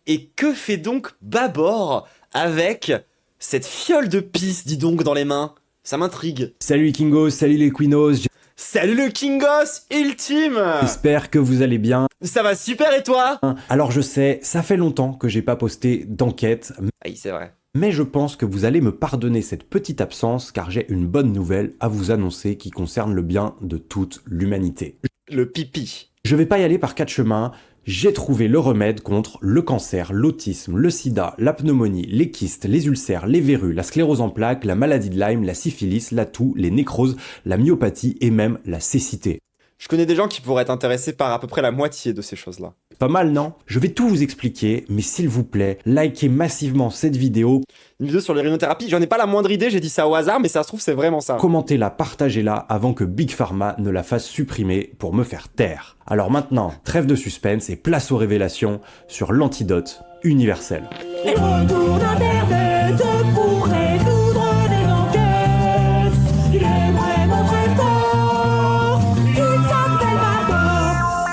Et que fait donc Babor avec cette fiole de pisse, dis donc, dans les mains? Ça m'intrigue. Salut les Kingos, salut les Queenos, Salut le Kingos ultime! j'espère que vous allez bien. Ça va super et toi? Alors je sais, ça fait longtemps que j'ai pas posté d'enquête, Aïe, c'est vrai. mais je pense que vous allez me pardonner cette petite absence car j'ai une bonne nouvelle à vous annoncer qui concerne le bien de toute l'humanité. Le pipi. Je vais pas y aller par 4 chemins, j'ai trouvé le remède contre le cancer, l'autisme, le sida, la pneumonie, les kystes, les ulcères, les verrues, la sclérose en plaques, la maladie de Lyme, la syphilis, la toux, les nécroses, la myopathie et même la cécité. Je connais des gens qui pourraient être intéressés par à peu près la moitié de ces choses-là. Pas mal, non? Je vais tout vous expliquer, mais s'il vous plaît, likez massivement cette vidéo, Une vidéo sur les rhinothérapies, j'en ai pas la moindre idée, j'ai dit ça au hasard, mais ça se trouve c'est vraiment ça. commentez-la, partagez-la avant que Big Pharma ne la fasse supprimer pour me faire taire. Alors maintenant, trêve de suspense et place aux révélations sur l'antidote universel. Les retours d'Internet pour résoudre des enquêtes. Il est vraiment très fort. Il s'appelle Babor.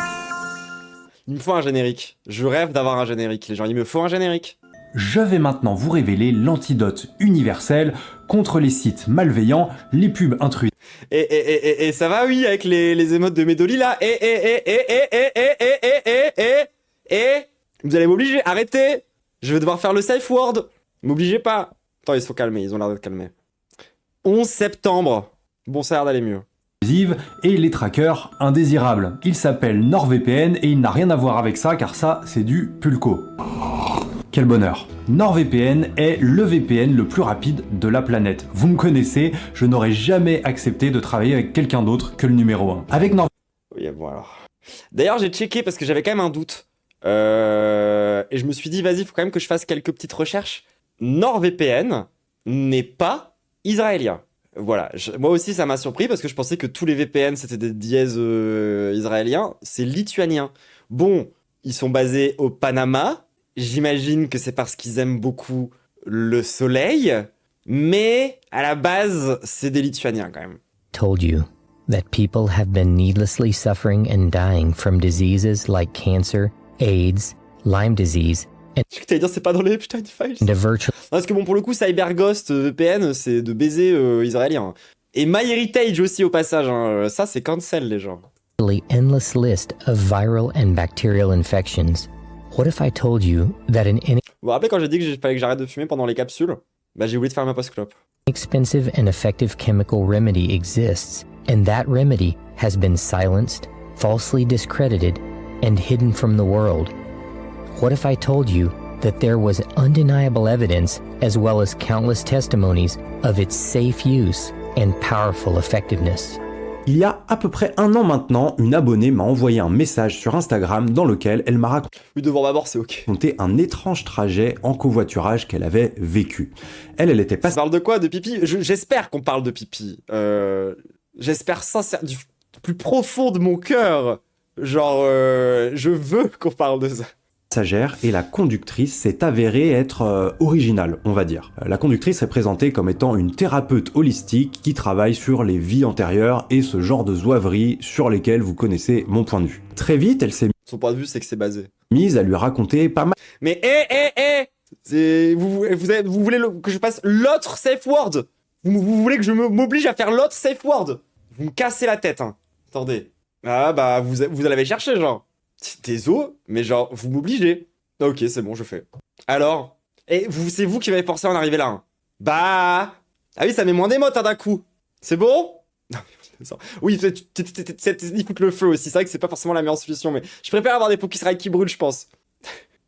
Il me faut un générique. Je rêve d'avoir un générique, les gens. Il me faut un générique. Je vais maintenant vous révéler l'antidote universel contre les sites malveillants, les pubs intrusifs Et ça va, oui, avec les émotes de Medoli, là. Vous allez m'obliger, arrêtez. Je vais devoir faire le safe word. M'obligez pas. Attends, ils sont calmés, ils ont l'air d'être calmés. 11 septembre. Bon, ça a l'air d'aller mieux. et les trackers indésirables. Il s'appelle NordVPN et il n'a rien à voir avec ça car ça c'est du pulco. Quel bonheur. NordVPN est le VPN le plus rapide de la planète. Vous me connaissez, je n'aurais jamais accepté de travailler avec quelqu'un d'autre que le numéro 1. Avec Oui, bon alors. D'ailleurs, j'ai checké parce que j'avais quand même un doute. Et je me suis dit, vas-y, faut quand même que je fasse quelques petites recherches. NordVPN n'est pas israélien. Voilà, moi aussi ça m'a surpris parce que je pensais que tous les VPN c'était des dièses israéliens. C'est lituanien. Bon, ils sont basés au Panama. J'imagine que c'est parce qu'ils aiment beaucoup le soleil. Mais à la base, c'est des Lituaniens quand même. Told you that people have been needlessly suffering and dying from diseases like cancer, AIDS, Lyme disease, Je crois que t'allais dire c'est pas dans les Epstein Files. and a virtually Non, parce que bon, pour le coup, CyberGhost VPN, c'est de baiser israélien. Et MyHeritage aussi au passage, hein. Ça c'est cancel les gens. endless list of viral and bacterial infections. What if I told you that an Vous vous rappelez quand j'ai dit qu'il fallait que j'arrête de fumer pendant les capsules? Bah j'ai oublié de faire ma post-clope. inexpensive and effective chemical remedy exists, and that remedy has been silenced, falsely discredited, and hidden from the world? What if I told you that there was undeniable evidence as well as countless testimonies of its safe use and powerful effectiveness? Il y a à peu près un an maintenant, une abonnée m'a envoyé un message sur Instagram dans lequel elle m'a Oui, devant ma mort, c'est ok. raconté un étrange trajet en covoiturage qu'elle avait vécu. Elle était Ça passée parle de quoi? De pipi? J'espère qu'on parle de pipi. J'espère sincèrement, du plus profond de mon cœur. Genre, je veux qu'on parle de ça. passagère et la conductrice s'est avérée être originale, on va dire. La conductrice est présentée comme étant une thérapeute holistique qui travaille sur les vies antérieures et ce genre de zouaveries sur lesquelles vous connaissez mon point de vue. Très vite, elle s'est Son point de vue, c'est que c'est basé. mise à lui raconter pas mal Mais vous voulez que je fasse l'autre safe word? Vous voulez que je m'oblige à faire l'autre safe word? Vous me cassez la tête, hein. Attendez. Ah bah, vous l'avez cherché, genre. Désolé, mais genre, vous m'obligez. Ok, c'est bon, je fais. Alors? Et c'est vous qui m'avez forcé à en arriver là, hein. Bah... Ah oui, ça met moins d'émotes, hein, d'un coup. C'est bon? Non, mais oui, ils foutent le feu aussi. C'est vrai que c'est pas forcément la meilleure solution, mais je préfère avoir des Focusrite qui brûlent, je pense.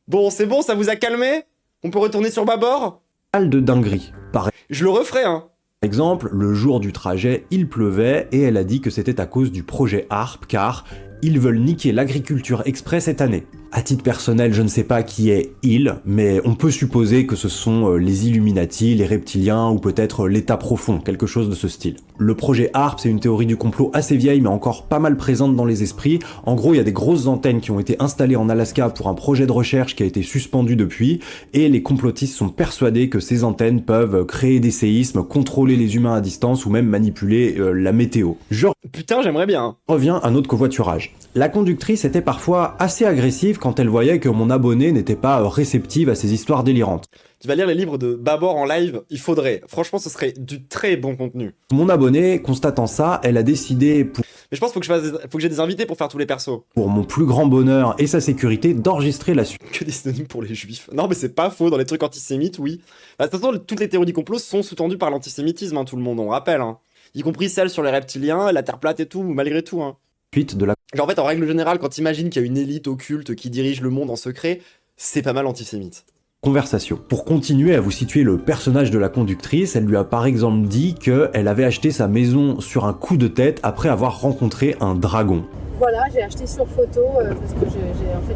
Bon, c'est bon, ça vous a calmé? On peut retourner sur bâbord? de dingueries. Par Je le referai, hein. exemple, le jour du trajet, il pleuvait et elle a dit que c'était à cause du projet HARP car ils veulent niquer l'agriculture exprès cette année. À titre personnel, je ne sais pas qui est il, mais on peut supposer que ce sont les Illuminati, les reptiliens ou peut-être l'État profond, quelque chose de ce style. Le projet HARP, c'est une théorie du complot assez vieille mais encore pas mal présente dans les esprits. En gros, il y a des grosses antennes qui ont été installées en Alaska pour un projet de recherche qui a été suspendu depuis, et les complotistes sont persuadés que ces antennes peuvent créer des séismes, contrôler les humains à distance ou même manipuler la météo. Je Putain, j'aimerais bien. reviens à notre covoiturage. La conductrice était parfois assez agressive quand elle voyait que mon abonné n'était pas réceptive à ces histoires délirantes. Tu vas lire les livres de Babor en live, il faudrait. Franchement, ce serait du très bon contenu. Mon abonné, constatant ça, elle a décidé, Mais je pense qu'il faut que j'ai des invités pour faire tous les persos. pour mon plus grand bonheur et sa sécurité, d'enregistrer la suite. Que des synonymes pour les juifs. Non, mais c'est pas faux, dans les trucs antisémites, oui. Bah, de toute façon, toutes les théories du complot sont sous-tendues par l'antisémitisme, hein, tout le monde, on rappelle. Hein. Y compris celles sur les reptiliens, la Terre plate et tout, malgré tout. Hein. De la Genre, en fait, en règle générale, quand t'imagines qu'il y a une élite occulte qui dirige le monde en secret, c'est pas mal antisémite. conversation. Pour continuer à vous situer le personnage de la conductrice, elle lui a par exemple dit qu'elle avait acheté sa maison sur un coup de tête après avoir rencontré un dragon. Voilà, j'ai acheté sur photo parce que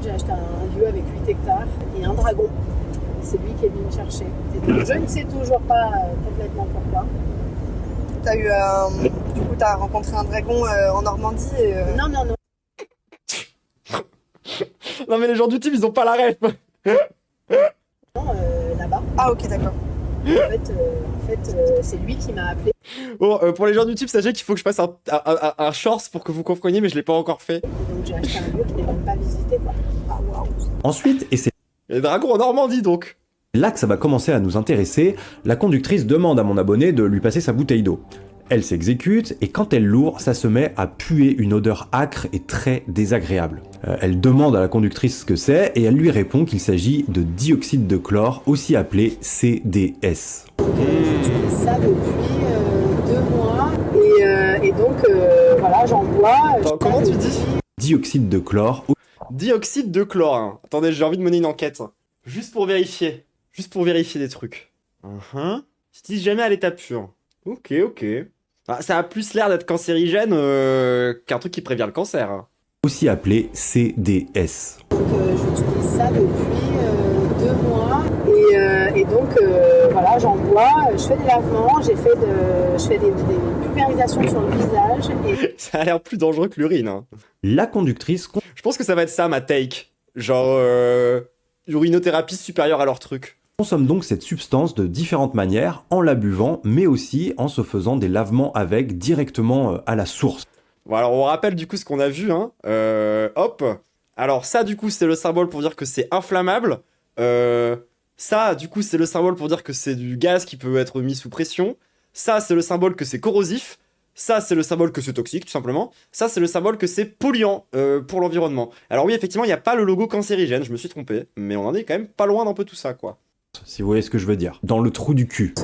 j'ai acheté un lieu avec 8 hectares et un dragon. C'est lui qui est venu me chercher. Et donc, je ne sais toujours pas complètement pourquoi. Du coup, t'as rencontré un dragon en Normandie et, Non. Non, mais les gens du team, ils ont pas la ref. Là-bas. Ah ok, d'accord. En fait, c'est lui qui m'a appelé. Bon, pour les gens du type, sachez qu'il faut que je fasse un shorts pour que vous compreniez, mais je l'ai pas encore fait. Donc j'ai acheté un lieu que je n'ai même pas visité, quoi. Ah waouh. Ensuite, et c'est Les dragons en Normandie, donc. là que ça va commencer à nous intéresser, la conductrice demande à mon abonné de lui passer sa bouteille d'eau. Elle s'exécute, et quand elle l'ouvre, ça se met à puer une odeur âcre et très désagréable. Elle demande à la conductrice ce que c'est, et elle lui répond qu'il s'agit de dioxyde de chlore, aussi appelé CDS. J'utilise ça depuis 2 mois et donc voilà, j'en bois. Attends, comment tu dis Dioxyde de chlore, Dioxyde de chlore. Hein. Attendez, j'ai envie de mener une enquête. Juste pour vérifier. Juste pour vérifier des trucs. J'utilise jamais à l'état pur. Ok. Ah, ça a plus l'air d'être cancérigène qu'un truc qui prévient le cancer. Hein. aussi appelé CDS. Donc j'utilise ça depuis 2 mois et donc voilà, j'en bois, je fais des lavements, je fais des pulvérisations sur le visage et Ça a l'air plus dangereux que l'urine. Hein. La conductrice Je pense que ça va être ça ma take. Genre urinothérapie supérieure à leur truc. consomme donc cette substance de différentes manières, en la buvant, mais aussi en se faisant des lavements avec directement à la source. Bon, alors on rappelle du coup ce qu'on a vu. Hein. Hop. Alors ça du coup c'est le symbole pour dire que c'est inflammable. Ça du coup c'est le symbole pour dire que c'est du gaz qui peut être mis sous pression. Ça c'est le symbole que c'est corrosif. Ça c'est le symbole que c'est toxique tout simplement. Ça c'est le symbole que c'est polluant pour l'environnement. Alors oui effectivement il n'y a pas le logo cancérigène, je me suis trompé. Mais on en est quand même pas loin d'un peu tout ça quoi. Si vous voyez ce que je veux dire. Dans le trou du cul.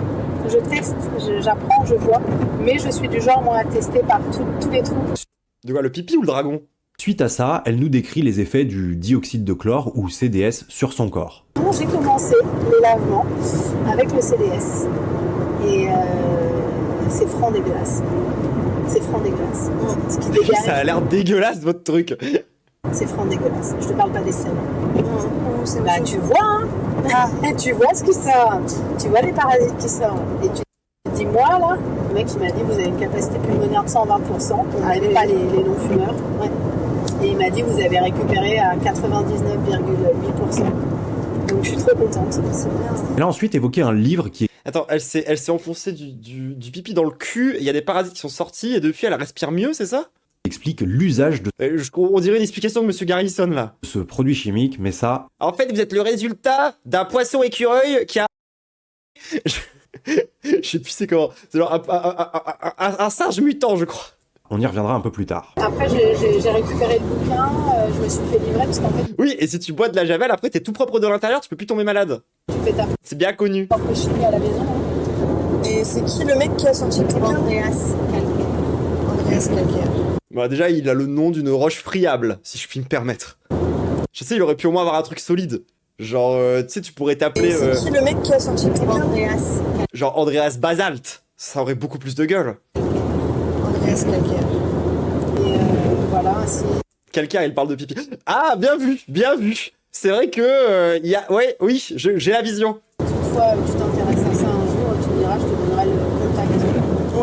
je teste, j'apprends, je vois, mais je suis du genre moi à tester par tous les trous. De quoi, le pipi ou le dragon? Suite à ça, elle nous décrit les effets du dioxyde de chlore ou CDS sur son corps. Bon, j'ai commencé les lavements avec le CDS et c'est franc dégueulasse. C'est franc dégueulasse. Ce qui dégage, Ça a l'air dégueulasse votre truc. c'est franc dégueulasse. Je te parle pas des selles. C'est Bah tu vois, hein. Tu vois ce qui sort. Tu vois les parasites qui sortent. Et tu te dis, moi là, le mec il m'a dit vous avez une capacité pulmonaire de 120%. On n'avait pas les non-fumeurs. Ouais. Et il m'a dit vous avez récupéré à 99,8%. Donc je suis trop contente. C'est bien. Elle a ensuite évoqué un livre qui Attends, elle s'est enfoncée du pipi dans le cul, il y a des parasites qui sont sortis, et depuis elle respire mieux, c'est ça? explique l'usage de On dirait une explication de Monsieur Garrison là. ce produit chimique, mais ça, En fait, vous êtes le résultat d'un poisson écureuil qui a... Je sais plus c'est comment. C'est genre un singe mutant, je crois. on y reviendra un peu plus tard. Après j'ai récupéré le bouquin, je me suis fait livrer parce qu'en fait Oui, et si tu bois de la javel, après t'es tout propre de l'intérieur, tu peux plus tomber malade. tu fais ta C'est bien connu. propre chimie à la maison. Hein. Et c'est qui le mec qui a sorti le bouquin? Andreas Calquet. Andreas Calquer. Bah déjà, il a le nom d'une roche friable, si je puis me permettre. Je sais, il aurait pu au moins avoir un truc solide. Genre, tu sais, tu pourrais Et t'appeler... c'est qui le mec qui a sorti le bouquin? Andreas genre Andreas Basalt. Ça aurait beaucoup plus de gueule. Andreas Calquer. Et voilà, c'est Quelqu'un, il parle de pipi. Ah, bien vu, bien vu. C'est vrai que... il y a... Ouais, oui, j'ai la vision. toutefois tu t'intéresses à ça un jour, tu me diras, je te donnerai le contact.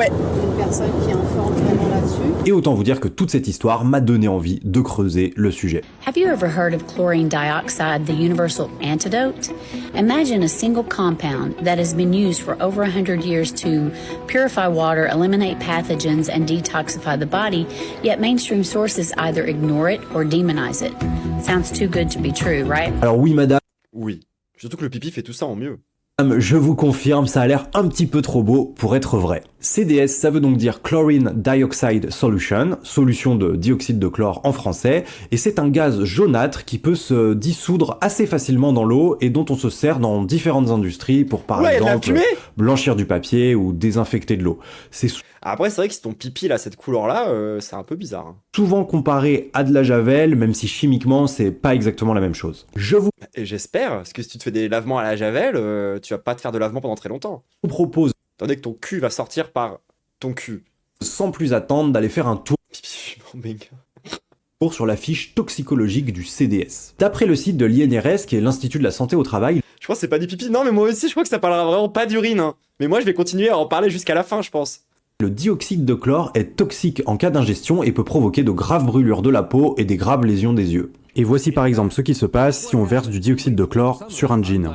Ouais. Une personne qui est informe vraiment là-dessus. Et autant vous dire que toute cette histoire m'a donné envie de creuser le sujet. Have you ever heard of chlorine dioxide, the universal antidote? Imagine a single compound that has been used for over 100 years to purify water, eliminate pathogens, and detoxify the body, yet mainstream sources either ignore it or demonize it. Sounds too good to be true, right? Alors oui madame, Oui. Surtout que le pipi fait tout ça en mieux. je vous confirme, ça a l'air un petit peu trop beau pour être vrai. CDS, ça veut donc dire Chlorine Dioxide Solution, solution de dioxyde de chlore en français, et c'est un gaz jaunâtre qui peut se dissoudre assez facilement dans l'eau et dont on se sert dans différentes industries pour par Ouais, de la exemple fumée. blanchir du papier ou désinfecter de l'eau. C'est Après, c'est vrai que si ton pipi, là, cette couleur-là, c'est un peu bizarre. Hein. souvent comparé à de la javel, même si chimiquement c'est pas exactement la même chose. Je vous Et j'espère, parce que si tu te fais des lavements à la javel, tu vas pas te faire de lavement pendant très longtemps. propose, Tandis que ton cul va sortir par ton cul. sans plus attendre, d'aller faire un tour Pipi fumant, mec. sur la fiche toxicologique du CDS. D'après le site de l'INRS, qui est l'Institut de la Santé au Travail, Je crois que c'est pas du pipi. Non, mais moi aussi, je crois que ça parlera vraiment pas d'urine. Hein. Mais moi, je vais continuer à en parler jusqu'à la fin, je pense. le dioxyde de chlore est toxique en cas d'ingestion et peut provoquer de graves brûlures de la peau et des graves lésions des yeux. Et voici par exemple ce qui se passe si on verse du dioxyde de chlore sur un jean.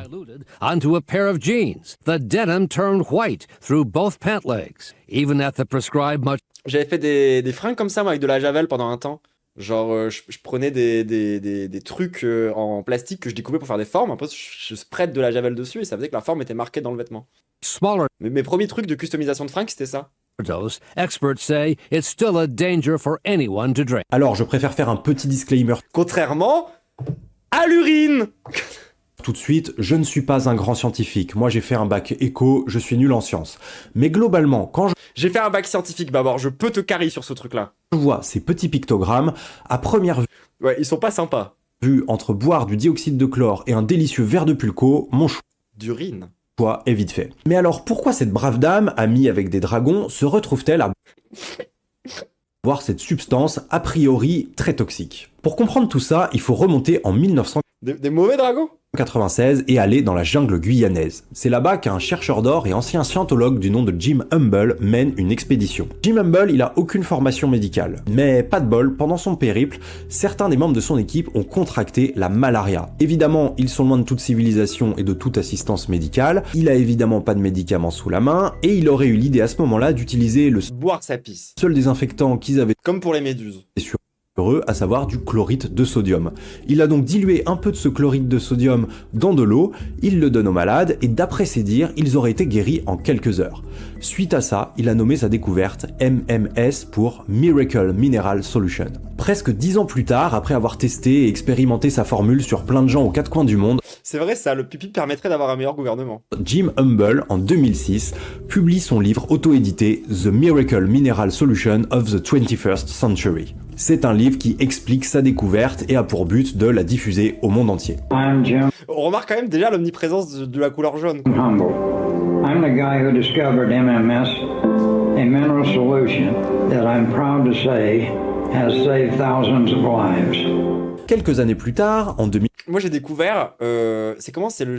Onto a pair of jeans. The denim turned white through both pant legs. Even at the prescribed much. J'avais fait des fringues comme ça, moi, avec de la javel pendant un temps. Genre, je prenais des trucs en plastique que je découpais pour faire des formes. Après, je spread de la javel dessus et ça faisait que la forme était marquée dans le vêtement. Smaller Mais mes premiers trucs de customisation de fringues, c'était ça. dose, experts say it's still a danger for anyone to drink. Alors je préfère faire un petit disclaimer Contrairement à l'urine. tout de suite, je ne suis pas un grand scientifique. Moi j'ai fait un bac éco, je suis nul en sciences. Mais globalement, quand J'ai fait un bac scientifique, Babor, je peux te carry sur ce truc-là. je vois ces petits pictogrammes, à première Ouais, ils sont pas sympas. vue, entre boire du dioxyde de chlore et un délicieux verre de pulco, mon D'urine. choix est vite fait. Mais alors pourquoi cette brave dame, amie avec des dragons, se retrouve-t-elle à boire cette substance a priori très toxique? Pour comprendre tout ça, il faut remonter en 1996 Des mauvais dragons. et aller dans la jungle guyanaise. C'est là-bas qu'un chercheur d'or et ancien scientologue du nom de Jim Humble mène une expédition. Jim Humble, il a aucune formation médicale. Mais pas de bol, pendant son périple, certains des membres de son équipe ont contracté la malaria. Évidemment, ils sont loin de toute civilisation et de toute assistance médicale, il a évidemment pas de médicaments sous la main, et il aurait eu l'idée à ce moment-là d'utiliser le Boire sa pisse. seul désinfectant qu'ils avaient Comme pour les méduses. sur eux, à savoir du chlorite de sodium. Il a donc dilué un peu de ce chlorite de sodium dans de l'eau, il le donne aux malades, et d'après ses dires, ils auraient été guéris en quelques heures. Suite à ça, il a nommé sa découverte MMS pour Miracle Mineral Solution. Presque 10 ans plus tard, après avoir testé et expérimenté sa formule sur plein de gens aux quatre coins du monde, C'est vrai, ça, le pipi permettrait d'avoir un meilleur gouvernement. Jim Humble, en 2006, publie son livre auto-édité The Miracle Mineral Solution of the 21st Century. C'est un livre qui explique sa découverte et a pour but de la diffuser au monde entier. I'm Jim On remarque quand même déjà l'omniprésence de la couleur jaune. Humble. I'm the guy who discovered MMS, a mineral solution that I'm proud to say has saved thousands of lives. Quelques années plus tard, en 2000, Moi j'ai découvert, c'est comment? C'est le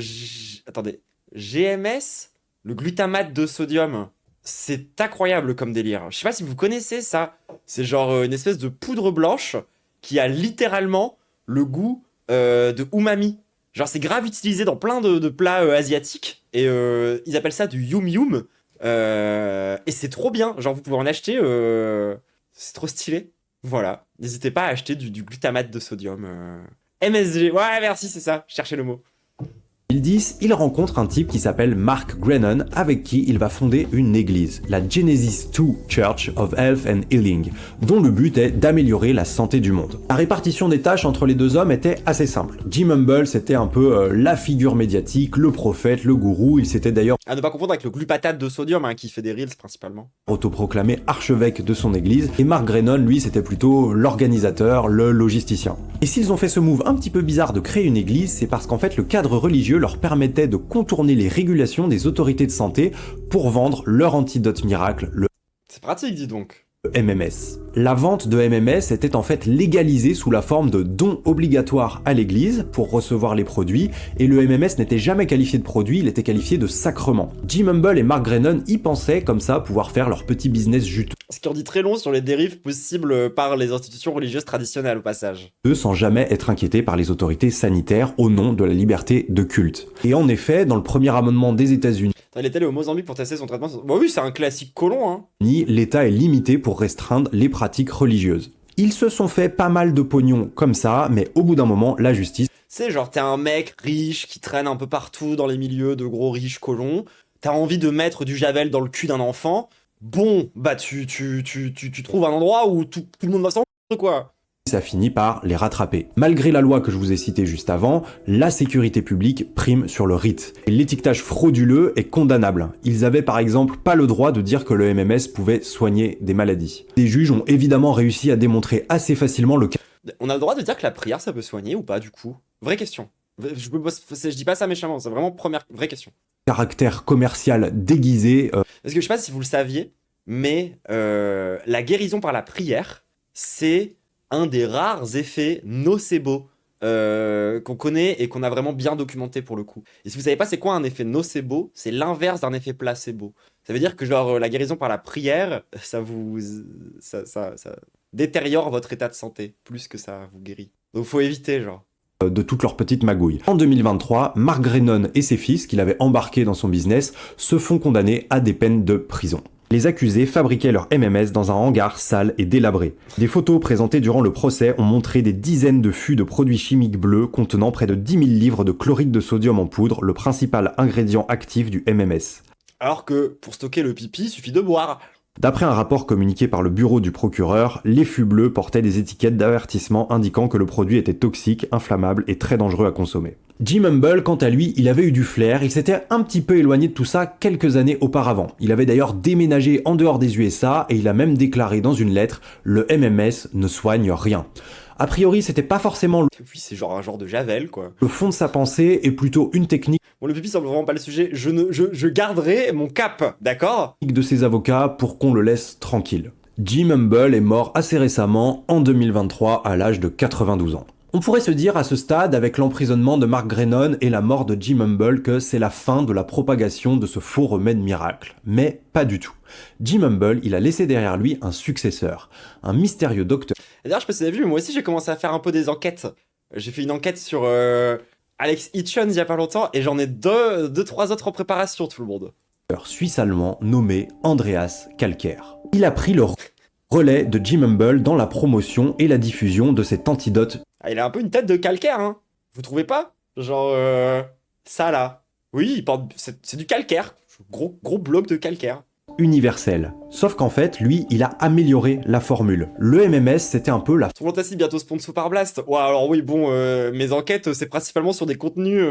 attendez, GMS, le glutamate de sodium. C'est incroyable comme délire. Je sais pas si vous connaissez ça. C'est genre une espèce de poudre blanche qui a littéralement le goût de umami. Genre c'est grave utilisé dans plein de plats asiatiques et ils appellent ça du yum yum. Et c'est trop bien. Genre vous pouvez en acheter. C'est trop stylé. Voilà. N'hésitez pas à acheter du glutamate de sodium. MSG. Ouais, merci, c'est ça. Je cherchais le mot. 2010, il rencontre un type qui s'appelle Mark Grennan, avec qui il va fonder une église, la Genesis II Church of Health and Healing, dont le but est d'améliorer la santé du monde. La répartition des tâches entre les deux hommes était assez simple. Jim Humble, c'était un peu la figure médiatique, le prophète, le gourou, il s'était d'ailleurs À ne pas confondre avec le glupatate de sodium, hein, qui fait des reels principalement. autoproclamé archevêque de son église, et Mark Grennan, lui, c'était plutôt l'organisateur, le logisticien. Et s'ils ont fait ce move un petit peu bizarre de créer une église, c'est parce qu'en fait le cadre religieux leur permettait de contourner les régulations des autorités de santé pour vendre leur antidote miracle, le C'est pratique, dis donc. MMS. La vente de MMS était en fait légalisée sous la forme de dons obligatoires à l'église pour recevoir les produits, et le MMS n'était jamais qualifié de produit, il était qualifié de sacrement. Jim Humble et Mark Grenon y pensaient comme ça pouvoir faire leur petit business juteux. Ce qui en dit très long sur les dérives possibles par les institutions religieuses traditionnelles au passage. Sans jamais être inquiétés par les autorités sanitaires au nom de la liberté de culte. Et en effet, dans le premier amendement des États-Unis, Il est allé au Mozambique pour tester son traitement. Bah oui, c'est un classique colon, hein. l'État est limité pour restreindre les pratiques religieuses. Ils se sont fait pas mal de pognon comme ça, mais au bout d'un moment, la justice... C'est genre, t'es un mec riche qui traîne un peu partout dans les milieux de gros riches colons, t'as envie de mettre du javel dans le cul d'un enfant, bon, bah tu trouves un endroit où tout le monde va s'en foutre, quoi. Ça finit par les rattraper. Malgré la loi que je vous ai citée juste avant, la sécurité publique prime sur le rite. Et l'étiquetage frauduleux est condamnable. Ils avaient par exemple pas le droit de dire que le MMS pouvait soigner des maladies. Des juges ont évidemment réussi à démontrer assez facilement le cas. On a le droit de dire que la prière ça peut soigner ou pas du coup? Vraie question. Je dis pas ça méchamment, c'est vraiment vraie question. Caractère commercial déguisé. Parce que je sais pas si vous le saviez, mais la guérison par la prière, c'est un des rares effets nocebo qu'on connaît et qu'on a vraiment bien documenté pour le coup. Et si vous savez pas c'est quoi un effet nocebo, c'est l'inverse d'un effet placebo. Ça veut dire que genre la guérison par la prière, ça détériore votre état de santé plus que ça vous guérit. Donc faut éviter genre. De toutes leurs petites magouilles. En 2023, Mark Grenon et ses fils, qu'il avait embarqués dans son business, se font condamner à des peines de prison. Les accusés fabriquaient leur MMS dans un hangar sale et délabré. Des photos présentées durant le procès ont montré des dizaines de fûts de produits chimiques bleus contenant près de 10 000 livres de chloride de sodium en poudre, le principal ingrédient actif du MMS. Alors que pour stocker le pipi, il suffit de boire. D'après un rapport communiqué par le bureau du procureur, les fûts bleus portaient des étiquettes d'avertissement indiquant que le produit était toxique, inflammable et très dangereux à consommer. Jim Humble, quant à lui, il avait eu du flair, il s'était un petit peu éloigné de tout ça quelques années auparavant. Il avait d'ailleurs déménagé en dehors des USA et il a même déclaré dans une lettre « Le MMS ne soigne rien ». A priori, c'était pas forcément Oui, c'est genre un genre de javel, quoi. le fond de sa pensée et plutôt une technique Bon, le pipi semble vraiment pas le sujet. Je garderai mon cap, d'accord? de ses avocats pour qu'on le laisse tranquille. Jim Humble est mort assez récemment, en 2023, à l'âge de 92 ans. On pourrait se dire à ce stade, avec l'emprisonnement de Mark Grenon et la mort de Jim Humble, que c'est la fin de la propagation de ce faux remède miracle. Mais pas du tout. Jim Humble, il a laissé derrière lui un successeur, un mystérieux docteur. D'ailleurs, je sais pas si vous avez vu, mais moi aussi j'ai commencé à faire un peu des enquêtes. J'ai fait une enquête sur Alex Hitchens il y a pas longtemps, et j'en ai deux, trois autres en préparation, tout le monde. Suisse-allemand nommé Andreas Kalker. Il a pris le relais de Jim Humble dans la promotion et la diffusion de cet antidote Ah, il a un peu une tête de calcaire, hein. Vous trouvez pas? Genre, ça là. Oui, il porte... c'est du calcaire. Gros bloc de calcaire. universel. Sauf qu'en fait, lui, il a amélioré la formule. Le MMS, c'était un peu la Fantasy bientôt sponsor par Blast. Ouais, alors oui, bon, mes enquêtes, c'est principalement sur des contenus,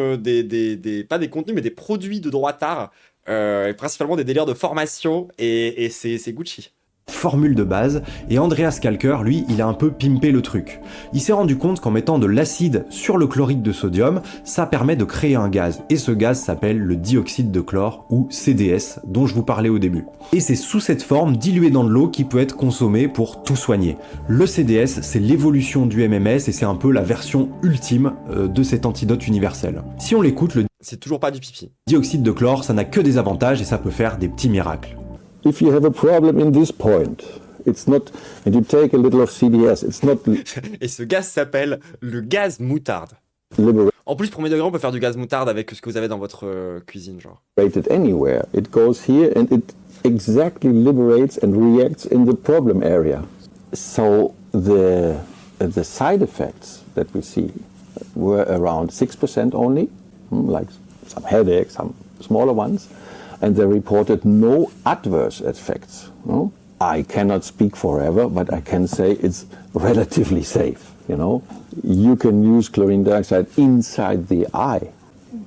pas des contenus, mais des produits de droitard. Et principalement des délires de formation, et c'est Gucci. formule de base, et Andreas Kalker, lui, il a un peu pimpé le truc. Il s'est rendu compte qu'en mettant de l'acide sur le chloride de sodium, ça permet de créer un gaz, et ce gaz s'appelle le dioxyde de chlore, ou CDS, dont je vous parlais au début. Et c'est sous cette forme, diluée dans de l'eau, qui peut être consommé pour tout soigner. Le CDS, c'est l'évolution du MMS, et c'est un peu la version ultime de cet antidote universel. Si on l'écoute, le C'est toujours pas du pipi. dioxyde de chlore, ça n'a que des avantages, et ça peut faire des petits miracles. If you have a problem in this point, it's not, and you take a little of CDS, it's not Et ce gaz s'appelle le gaz moutarde. liberated En plus, premier degré, on peut faire du gaz moutarde avec ce que vous avez dans votre cuisine, genre. anywhere. It goes here and it exactly liberates and reacts in the problem area. So the side effects that we see were around 6% only, like some headaches, some smaller ones. And they reported no adverse effects. No? I cannot speak forever, but I can say it's relatively safe. You know, you can use chlorine dioxide inside the eye.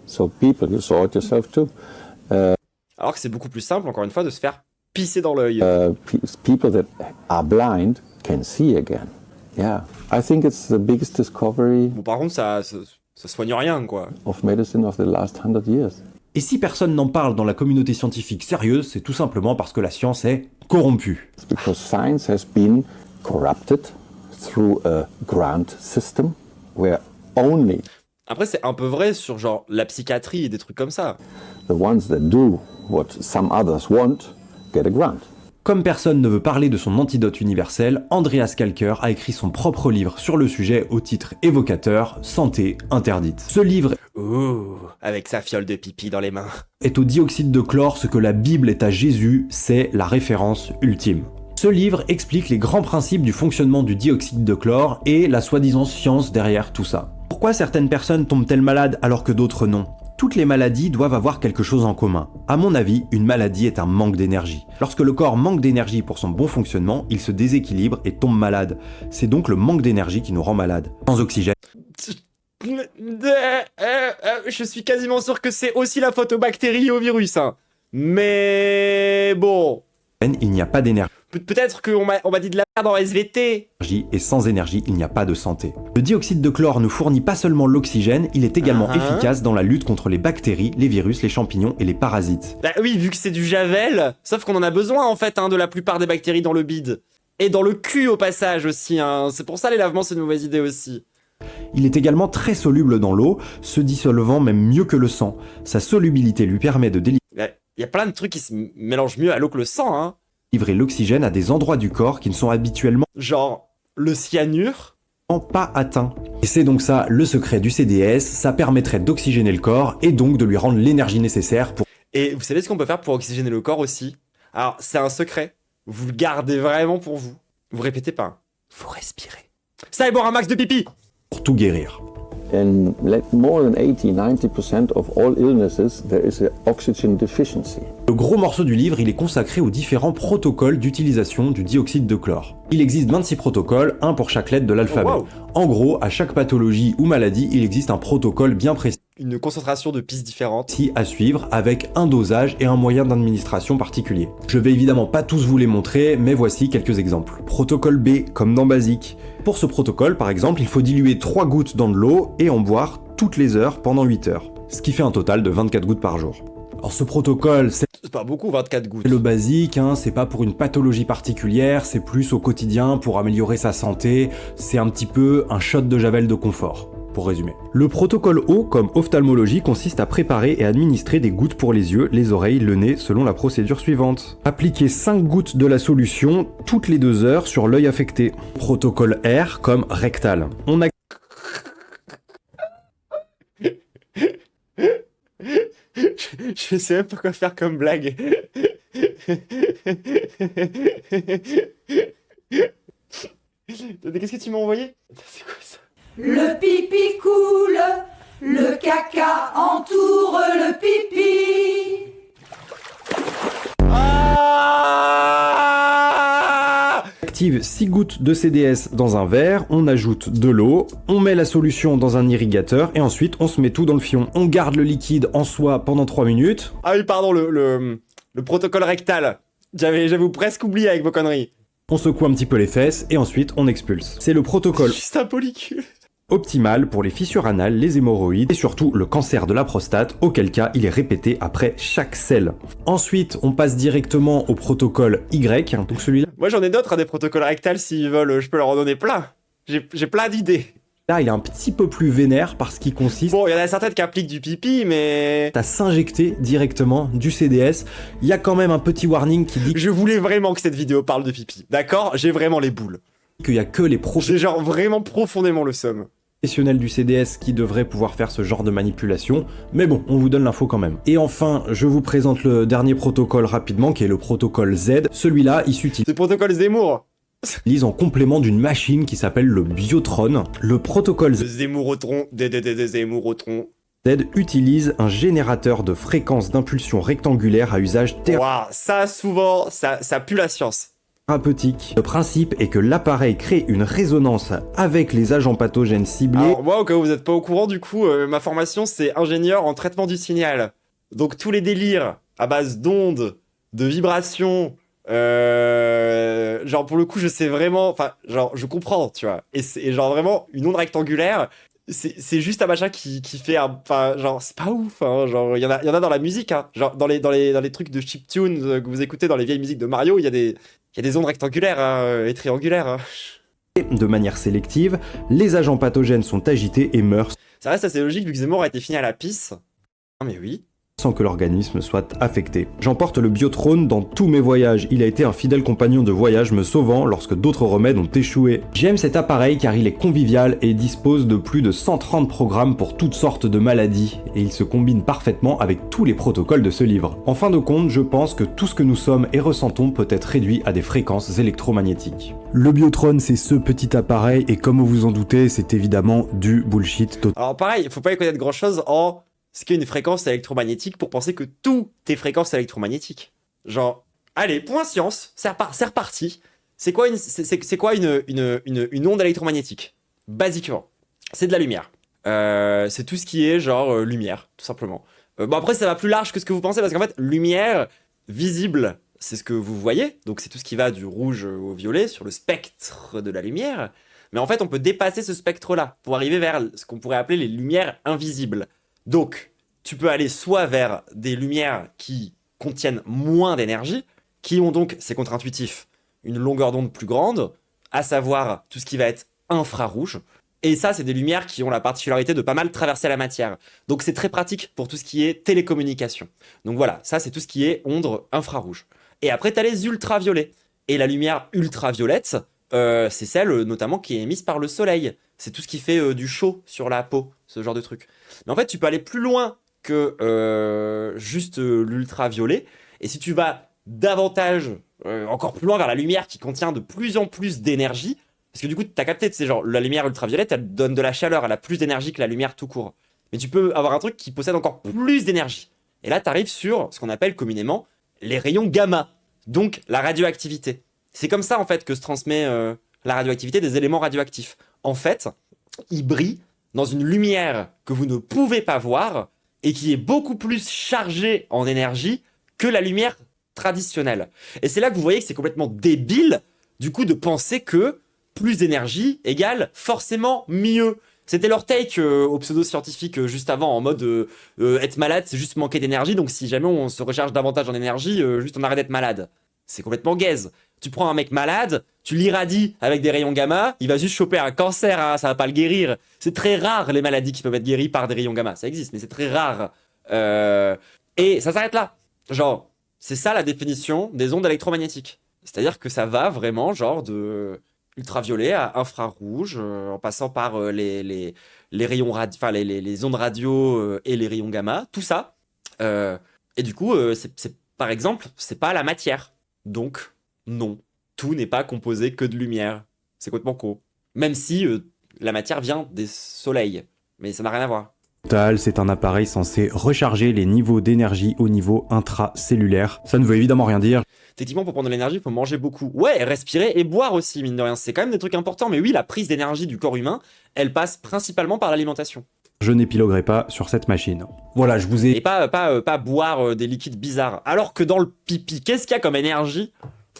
So people, you saw it yourself too. Alors que c'est beaucoup plus simple, encore une fois, de se faire pisser dans l'œil. People that are blind can see again. Yeah, I think it's the biggest discovery Bon, par contre, ça soigne rien, quoi. of medicine of the last 100 years. Et si personne n'en parle dans la communauté scientifique sérieuse, c'est tout simplement parce que la science est corrompue. It's because science has been corrupted through a grant system where only Après, c'est un peu vrai sur genre la psychiatrie et des trucs comme ça. the ones that do what some others want get a grant. Comme personne ne veut parler de son antidote universel, Andreas Kalker a écrit son propre livre sur le sujet au titre évocateur « Santé interdite ». Ce livre Ouh, avec sa fiole de pipi dans les mains. est au dioxyde de chlore ce que la Bible est à Jésus, c'est la référence ultime. Ce livre explique les grands principes du fonctionnement du dioxyde de chlore et la soi-disant science derrière tout ça. Pourquoi certaines personnes tombent-elles malades alors que d'autres non ? Toutes les maladies doivent avoir quelque chose en commun. À mon avis, une maladie est un manque d'énergie. Lorsque le corps manque d'énergie pour son bon fonctionnement, il se déséquilibre et tombe malade. C'est donc le manque d'énergie qui nous rend malades. Sans oxygène, Je suis quasiment sûr que c'est aussi la faute aux bactéries et aux virus, hein. Mais bon, il n'y a pas d'énergie. peut-être qu'on m'a dit de la merde en SVT. Et sans énergie, il n'y a pas de santé. Le dioxyde de chlore nous fournit pas seulement l'oxygène, il est également efficace dans la lutte contre les bactéries, les virus, les champignons et les parasites. Bah oui, vu que c'est du javel, sauf qu'on en a besoin en fait, hein, de la plupart des bactéries dans le bide. Et dans le cul au passage aussi, hein. C'est pour ça les lavements c'est une mauvaise idée aussi. Il est également très soluble dans l'eau, se dissolvant même mieux que le sang. Sa solubilité lui permet de Il y a plein de trucs qui se mélangent mieux à l'eau que le sang, hein. délivrer l'oxygène à des endroits du corps qui ne sont habituellement Genre, le cyanure. pas atteints. Et c'est donc ça le secret du CDS, ça permettrait d'oxygéner le corps et donc de lui rendre l'énergie nécessaire pour... Et vous savez ce qu'on peut faire pour oxygéner le corps aussi? Alors, c'est un secret. Vous le gardez vraiment pour vous. Vous répétez pas, hein. Faut respirer. Ça et boire un max de pipi! pour tout guérir. In more than 80-90% of all illnesses, there is an oxygen deficiency. Le gros morceau du livre, il est consacré aux différents protocoles d'utilisation du dioxyde de chlore. Il existe 26 protocoles, un pour chaque lettre de l'alphabet. Oh, wow. En gros, à chaque pathologie ou maladie, il existe un protocole bien précis Une concentration de pistes différentes. à suivre avec un dosage et un moyen d'administration particulier. Je vais évidemment pas tous vous les montrer, mais voici quelques exemples. Protocole B, comme dans Basique. Pour ce protocole, par exemple, il faut diluer 3 gouttes dans de l'eau et en boire toutes les heures pendant 8 heures, ce qui fait un total de 24 gouttes par jour. Alors ce protocole, c'est C'est pas beaucoup, 24 gouttes. le basique, hein, c'est pas pour une pathologie particulière, c'est plus au quotidien pour améliorer sa santé, c'est un petit peu un shot de javel de confort, pour résumer. Le protocole O, comme ophtalmologie, consiste à préparer et administrer des gouttes pour les yeux, les oreilles, le nez, selon la procédure suivante. Appliquer 5 gouttes de la solution toutes les 2 heures sur l'œil affecté. Protocole R, comme rectal. On a Je sais même pas quoi faire comme blague. Qu'est-ce que tu m'as envoyé? C'est quoi ça? Le pipi coule, le caca entoure le pipi. active 6 gouttes de CDS dans un verre, on ajoute de l'eau, on met la solution dans un irrigateur et ensuite on se met tout dans le fion. On garde le liquide en soi pendant 3 minutes. Ah oui, pardon, le protocole rectal. J'avais presque oublié avec vos conneries. On secoue un petit peu les fesses et ensuite on expulse. C'est le protocole Juste un polycule. optimal pour les fissures anales, les hémorroïdes et surtout le cancer de la prostate, auquel cas il est répété après chaque selle. Ensuite, on passe directement au protocole Y, donc celui-là, Moi j'en ai d'autres, des protocoles rectals, s'ils veulent, je peux leur en donner plein. J'ai plein d'idées. il est un petit peu plus vénère parce qu'il consiste Bon, il y en a certaines qui appliquent du pipi, mais... à s'injecter directement du CDS. Il y a quand même un petit warning qui dit Je voulais vraiment que cette vidéo parle de pipi, d'accord? J'ai vraiment les boules. qu'il y a que les J'ai genre vraiment profondément le seum. professionnels du CDS qui devraient pouvoir faire ce genre de manipulation, mais bon, on vous donne l'info quand même. Et enfin, je vous présente le dernier protocole rapidement, qui est le protocole Z. Celui-là, il s'utilise C'est le protocole Zemmour. en complément d'une machine qui s'appelle le Biotron. Le protocole Le Zemmourotron, des Zemmourotron. Z utilise un générateur de fréquences d'impulsion rectangulaire à usage Waouh, ça souvent, ça pue la science. thérapeutique. Le principe est que l'appareil crée une résonance avec les agents pathogènes ciblés. Alors moi, au cas où vous n'êtes pas au courant, du coup, ma formation c'est ingénieur en traitement du signal. Donc tous les délires à base d'ondes, de vibrations, genre pour le coup je sais vraiment, enfin genre je comprends, tu vois. Et genre vraiment une onde rectangulaire, c'est juste un machin qui fait un... Enfin, genre, c'est pas ouf, hein. Genre, il y en a dans la musique, hein. Genre, dans les trucs de chiptune que vous écoutez dans les vieilles musiques de Mario, il y a des ondes rectangulaires, hein, et triangulaires, hein. De manière sélective, les agents pathogènes sont agités et meurent Ça reste assez logique vu que Zemmour a été fini à la pisse. Ah mais oui. sans que l'organisme soit affecté. J'emporte le biotrône dans tous mes voyages. Il a été un fidèle compagnon de voyage me sauvant lorsque d'autres remèdes ont échoué. J'aime cet appareil car il est convivial et dispose de plus de 130 programmes pour toutes sortes de maladies, et il se combine parfaitement avec tous les protocoles de ce livre. En fin de compte, je pense que tout ce que nous sommes et ressentons peut être réduit à des fréquences électromagnétiques. Le biotrône, c'est ce petit appareil, et comme vous vous en doutez, c'est évidemment du bullshit total. Alors pareil, il faut pas y connaître grand chose en ce qu'est une fréquence électromagnétique pour penser que tout est fréquence électromagnétique. Genre, allez, point science, c'est reparti. C'est quoi une onde électromagnétique? Basiquement, c'est de la lumière. C'est tout ce qui est genre lumière, tout simplement. Bon après, ça va plus large que ce que vous pensez, parce qu'en fait, lumière visible, c'est ce que vous voyez. Donc c'est tout ce qui va du rouge au violet sur le spectre de la lumière. Mais en fait, on peut dépasser ce spectre-là pour arriver vers ce qu'on pourrait appeler les lumières invisibles. Donc, tu peux aller soit vers des lumières qui contiennent moins d'énergie, qui ont donc, c'est contre-intuitif, une longueur d'onde plus grande, à savoir tout ce qui va être infrarouge. Et ça, c'est des lumières qui ont la particularité de pas mal traverser la matière. Donc c'est très pratique pour tout ce qui est télécommunication. Donc voilà, ça c'est tout ce qui est ondes infrarouges. Et après, tu as les ultraviolets. Et la lumière ultraviolette, c'est celle notamment qui est émise par le soleil. C'est tout ce qui fait du chaud sur la peau, ce genre de truc. Mais en fait, tu peux aller plus loin que juste l'ultraviolet. Et si tu vas davantage, encore plus loin vers la lumière qui contient de plus en plus d'énergie, parce que du coup, tu as capté, c'est genre, la lumière ultraviolette, elle donne de la chaleur, elle a plus d'énergie que la lumière tout court. Mais tu peux avoir un truc qui possède encore plus d'énergie. Et là, tu arrives sur ce qu'on appelle communément les rayons gamma, donc la radioactivité. C'est comme ça, en fait, que se transmet la radioactivité des éléments radioactifs. En fait, ils brillent dans une lumière que vous ne pouvez pas voir et qui est beaucoup plus chargée en énergie que la lumière traditionnelle. Et c'est là que vous voyez que c'est complètement débile, du coup, de penser que plus d'énergie égale forcément mieux. C'était leur take aux pseudo-scientifiques juste avant, en mode être malade, c'est juste manquer d'énergie, donc si jamais on se recharge davantage en énergie, juste on arrête d'être malade. C'est complètement gaze. Tu prends un mec malade, tu l'irradies avec des rayons gamma, il va juste choper un cancer, hein, ça va pas le guérir. C'est très rare les maladies qui peuvent être guéries par des rayons gamma, ça existe, mais c'est très rare. Et ça s'arrête là. Genre, c'est ça la définition des ondes électromagnétiques. C'est-à-dire que ça va vraiment genre de ultraviolet à infrarouge, en passant par les rayons les ondes radio et les rayons gamma, tout ça. Et du coup, par exemple, c'est pas la matière. Donc, non, tout n'est pas composé que de lumière. C'est complètement con. Même si la matière vient des soleils. Mais ça n'a rien à voir. C'est un appareil censé recharger les niveaux d'énergie au niveau intracellulaire. Ça ne veut évidemment rien dire. Techniquement, pour prendre de l'énergie, il faut manger beaucoup. Ouais, respirer et boire aussi, mine de rien. C'est quand même des trucs importants. Mais oui, la prise d'énergie du corps humain, elle passe principalement par l'alimentation. Je n'épiloguerai pas sur cette machine. Voilà, je vous ai... Et pas boire des liquides bizarres. Alors que dans le pipi, qu'est-ce qu'il y a comme énergie?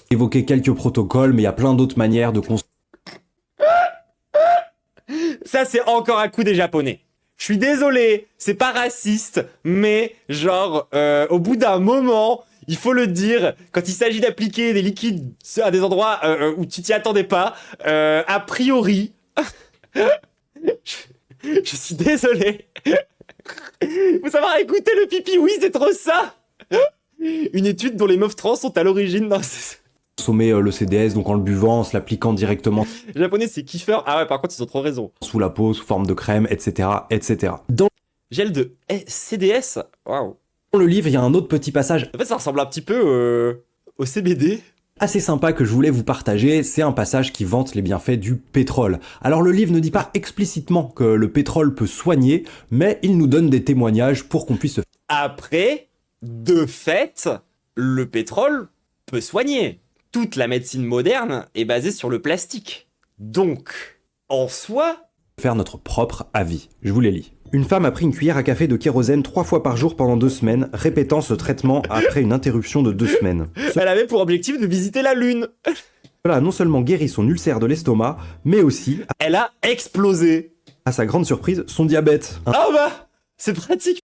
Évoqué quelques protocoles, mais il y a plein d'autres manières de Ça, c'est encore un coup des Japonais. Je suis désolé, c'est pas raciste, mais genre, au bout d'un moment, il faut le dire, quand il s'agit d'appliquer des liquides à des endroits où tu t'y attendais pas, a priori... Je suis désolé. Faut savoir écouter le pipi, oui, c'est trop ça. Une étude dont les meufs trans sont à l'origine. Consommer le CDS, donc en le buvant, en se l'appliquant directement. Les Japonais, c'est kiffer. Ah ouais, par contre, ils ont trop raison. Sous la peau, sous forme de crème, etc., etc. Dans gel de CDS. Waouh. le livre, il y a un autre petit passage. En fait, ça ressemble un petit peu au CBD. Assez sympa que je voulais vous partager, c'est un passage qui vante les bienfaits du pétrole. Alors le livre ne dit pas explicitement que le pétrole peut soigner, mais il nous donne des témoignages pour qu'on puisse se... Après, de fait, le pétrole peut soigner. Toute la médecine moderne est basée sur le plastique. Donc, en soi... faire notre propre avis. Je vous les lis. Une femme a pris une cuillère à café de kérosène 3 fois par jour pendant 2 semaines, répétant ce traitement après une interruption de 2 semaines. Elle avait pour objectif de visiter la Lune. Cela a non seulement guéri son ulcère de l'estomac, mais aussi... Elle a explosé. À sa grande surprise, son diabète. Ah bah, c'est pratique.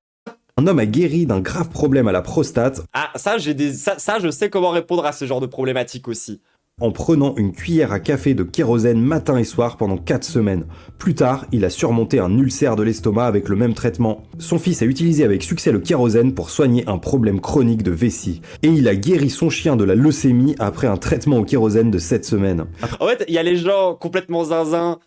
Un homme a guéri d'un grave problème à la prostate Ah, ça, je sais comment répondre à ce genre de problématique aussi. en prenant une cuillère à café de kérosène matin et soir pendant 4 semaines. Plus tard, il a surmonté un ulcère de l'estomac avec le même traitement. Son fils a utilisé avec succès le kérosène pour soigner un problème chronique de vessie. Et il a guéri son chien de la leucémie après un traitement au kérosène de 7 semaines. En fait, il y a les gens complètement zinzin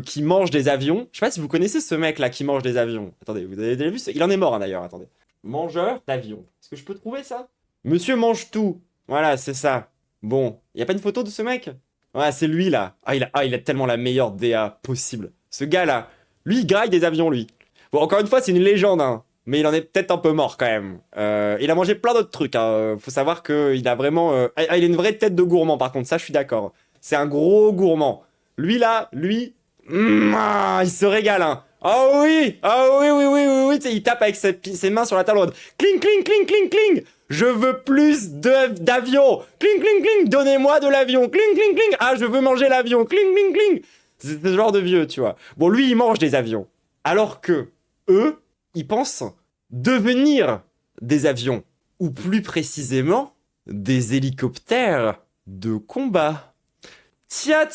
qui mangent des avions. Je sais pas si vous connaissez ce mec là qui mange des avions. Attendez, vous avez déjà vu ça? Il en est mort hein, d'ailleurs, attendez. Mangeur d'avions. Est-ce que je peux trouver ça? Monsieur mange tout. Voilà, c'est ça. Bon, y a pas une photo de ce mec? Ouais, c'est lui là. Ah, il a tellement la meilleure DA possible. Ce gars là, lui il graille des avions lui. Bon, encore une fois, c'est une légende hein. Mais il en est peut-être un peu mort quand même. Il a mangé plein d'autres trucs. Hein. Faut savoir qu'il a vraiment... il a une vraie tête de gourmand par contre, ça je suis d'accord. C'est un gros gourmand. Lui là, lui... il se régale hein. Oh oui, oui. Il tape avec ses mains sur la table. Cling, cling, cling, cling, cling. Je veux plus d'avion. Cling, cling, cling. Donnez-moi de l'avion. Cling, cling, cling. Ah, je veux manger l'avion. Cling, cling, cling. C'est ce genre de vieux, tu vois. Bon, lui, il mange des avions. Alors que eux, ils pensent devenir des avions. Ou plus précisément, des hélicoptères de combat. Tia.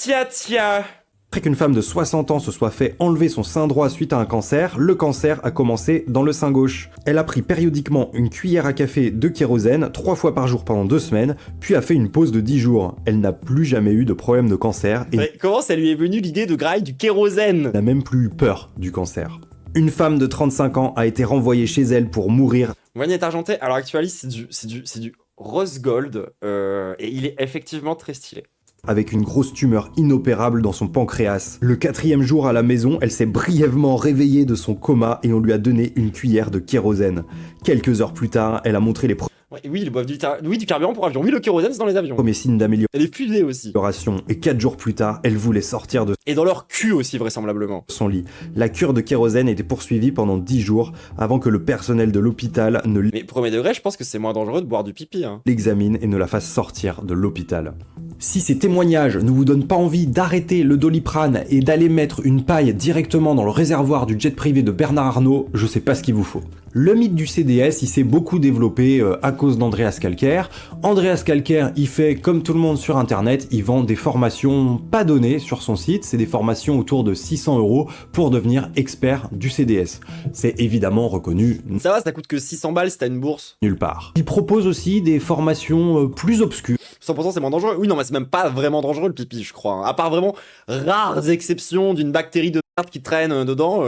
Après qu'une femme de 60 ans se soit fait enlever son sein droit suite à un cancer, le cancer a commencé dans le sein gauche. Elle a pris périodiquement une cuillère à café de kérosène 3 fois par jour pendant 2 semaines, puis a fait une pause de 10 jours. Elle n'a plus jamais eu de problème de cancer et mais comment ça lui est venu l'idée de grailler du kérosène? n'a même plus eu peur du cancer. Une femme de 35 ans a été renvoyée chez elle pour mourir. Moignet argenté, alors Actualis, c'est du rose gold, et il est effectivement très stylé. Avec une grosse tumeur inopérable dans son pancréas. Le 4e jour à la maison, elle s'est brièvement réveillée de son coma et on lui a donné une cuillère de kérosène. Quelques heures plus tard, elle a montré les Ouais, oui, ils boivent du carburant pour avion. Oui, le kérosène, c'est dans les avions. premiers signes Et les fusées aussi. d'amélioration et 4 jours plus tard, elle voulait sortir de Et dans leur cul aussi, vraisemblablement. son lit. La cure de kérosène était poursuivie pendant 10 jours avant que le personnel de l'hôpital ne Mais premier degré, je pense que c'est moins dangereux de boire du pipi. Hein. l'examine et ne la fasse sortir de l'hôpital. Si ces témoignages ne vous donnent pas envie d'arrêter le Doliprane et d'aller mettre une paille directement dans le réservoir du jet privé de Bernard Arnault, je sais pas ce qu'il vous faut. Le mythe du CDS, il s'est beaucoup développé à cause d'Andreas Calcaire. Andreas Calcaire, il fait comme tout le monde sur internet, il vend des formations pas données sur son site, c'est des formations autour de 600 € pour devenir expert du CDS. C'est évidemment reconnu Ça va, ça coûte que 600 balles si t'as une bourse. nulle part. Il propose aussi des formations plus obscures. 100% c'est moins dangereux. Oui, non, mais c'est même pas vraiment dangereux le pipi, je crois. Hein. À part vraiment rares exceptions d'une bactérie de merde qui traîne dedans.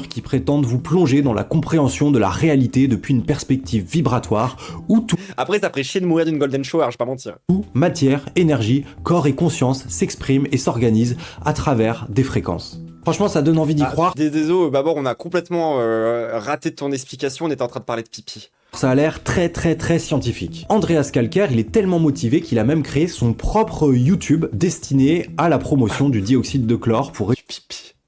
Qui prétendent vous plonger dans la compréhension de la réalité depuis une perspective vibratoire où tout, Après, ça ferait chier de mourir d'une golden shower, je vais pas mentir. matière, énergie, corps et conscience s'expriment et s'organisent à travers des fréquences. Franchement, ça donne envie d'y croire. Désolé, Babor, on a complètement raté ton explication, on était en train de parler de pipi. Ça a l'air très scientifique. Andreas Calcaire, il est tellement motivé qu'il a même créé son propre YouTube destiné à la promotion du dioxyde de chlore pour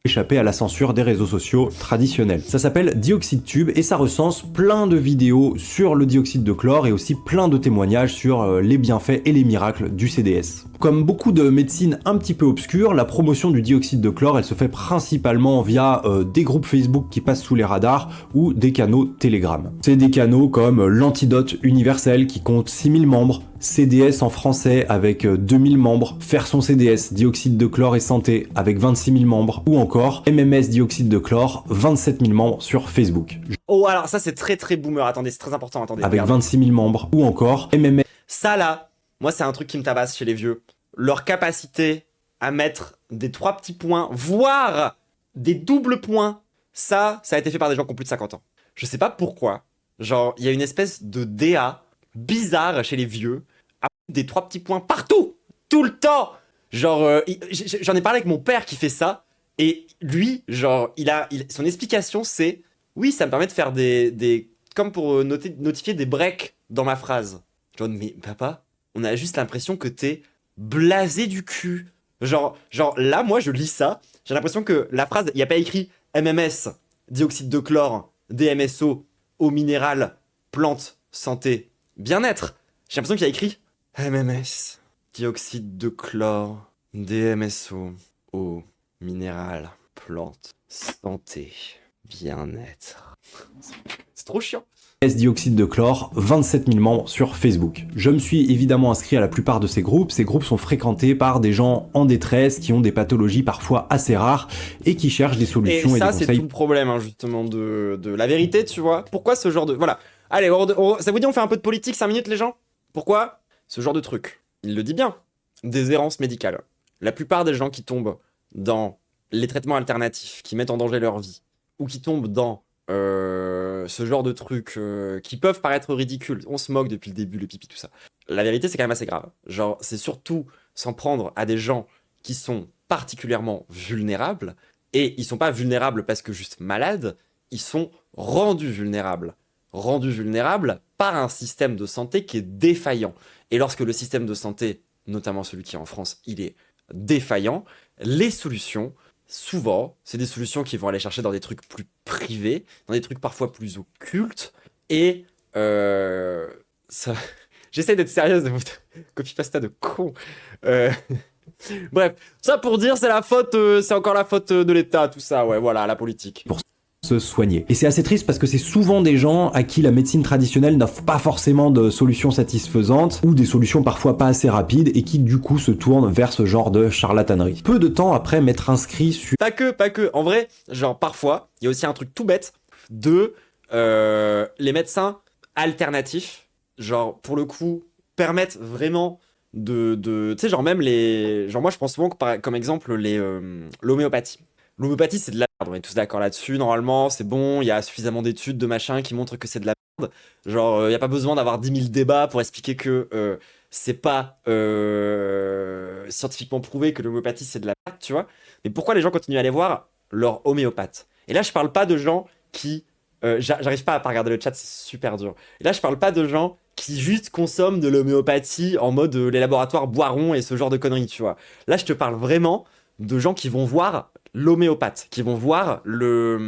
échapper à la censure des réseaux sociaux traditionnels. Ça s'appelle Dioxyde Tube et ça recense plein de vidéos sur le dioxyde de chlore et aussi plein de témoignages sur les bienfaits et les miracles du CDS. Comme beaucoup de médecines un petit peu obscures, la promotion du dioxyde de chlore, elle se fait principalement via des groupes Facebook qui passent sous les radars ou des canaux Telegram. C'est des canaux comme l'Antidote Universel qui compte 6000 membres, CDS en français avec 2000 membres, Faire son CDS, dioxyde de chlore et santé avec 26 000 membres, ou encore MMS dioxyde de chlore, 27 000 membres sur Facebook. Oh, alors ça c'est très boomer, attendez, c'est très important, attendez. Avec regardez. 26 000 membres, ou encore MMS. Ça là, moi c'est un truc qui me tabasse chez les vieux. Leur capacité à mettre des 3 petits points, voire des doubles points, ça a été fait par des gens qui ont plus de 50 ans. Je sais pas pourquoi, genre il y a une espèce de DA bizarre chez les vieux, à des 3 petits points partout, tout le temps. Genre, j'en ai parlé avec mon père qui fait ça, et lui, genre, son explication c'est, oui, ça me permet de faire des comme pour notifier des breaks dans ma phrase. Genre, mais papa, on a juste l'impression que t'es blasé du cul. Genre là, moi, je lis ça, j'ai l'impression que la phrase, il n'y a pas écrit MMS, dioxyde de chlore, DMSO, eau minérale, plante, santé, bien-être. J'ai l'impression qu'il y a écrit MMS, dioxyde de chlore, DMSO, eau minérale, plante, Santé. Bien-être. C'est trop chiant. Dioxyde de chlore, 27 000 membres sur Facebook. Je me suis évidemment inscrit à la plupart de ces groupes. Ces groupes sont fréquentés par des gens en détresse, qui ont des pathologies parfois assez rares et qui cherchent des solutions et, ça, des c'est conseils. tout le problème, hein, justement, de la vérité, tu vois. Pourquoi ce genre de... Voilà. Allez, ça vous dit on fait un peu de politique 5 minutes, les gens? Pourquoi ce genre de truc? Il le dit bien. Des errances médicales. La plupart des gens qui tombent dans les traitements alternatifs, qui mettent en danger leur vie, ou qui tombent dans ce genre de trucs qui peuvent paraître ridicules. On se moque depuis le début, le pipi, tout ça. La vérité, c'est quand même assez grave. Genre, c'est surtout s'en prendre à des gens qui sont particulièrement vulnérables, et ils sont pas vulnérables parce que juste malades, ils sont rendus vulnérables. Rendus vulnérables par un système de santé qui est défaillant. Et lorsque le système de santé, notamment celui qui est en France, il est défaillant, les solutions, souvent, c'est des solutions qui vont aller chercher dans des trucs plus privés, dans des trucs parfois plus occultes, et ça... J'essaie d'être sérieuse, copy-pasta de con. Bref, ça pour dire, c'est la faute, c'est encore la faute de l'État, tout ça, ouais, voilà, la politique. Pour se soigner. Et c'est assez triste parce que c'est souvent des gens à qui la médecine traditionnelle n'offre pas forcément de solutions satisfaisantes ou des solutions parfois pas assez rapides et qui du coup se tournent vers ce genre de charlatanerie. Peu de temps après m'être inscrit sur... Pas que. En vrai, genre parfois, il y a aussi un truc tout bête de les médecins alternatifs, genre pour le coup, permettent vraiment de tu sais, genre même les... Genre moi je prends souvent comme exemple l'homéopathie. L'homéopathie, c'est de la merde, on est tous d'accord là-dessus, normalement, c'est bon, il y a suffisamment d'études de machin qui montrent que c'est de la merde. Genre, il n'y a pas besoin d'avoir 10 000 débats pour expliquer que c'est pas scientifiquement prouvé que l'homéopathie, c'est de la merde, tu vois. Mais pourquoi les gens continuent à aller voir leur homéopathe? Et là, je parle pas de gens qui... j'arrive pas à regarder le chat, c'est super dur. Et là, je parle pas de gens qui juste consomment de l'homéopathie en mode les laboratoires Boiron et ce genre de conneries, tu vois. Là, je te parle vraiment de gens qui vont voir l'homéopathe, qui vont voir le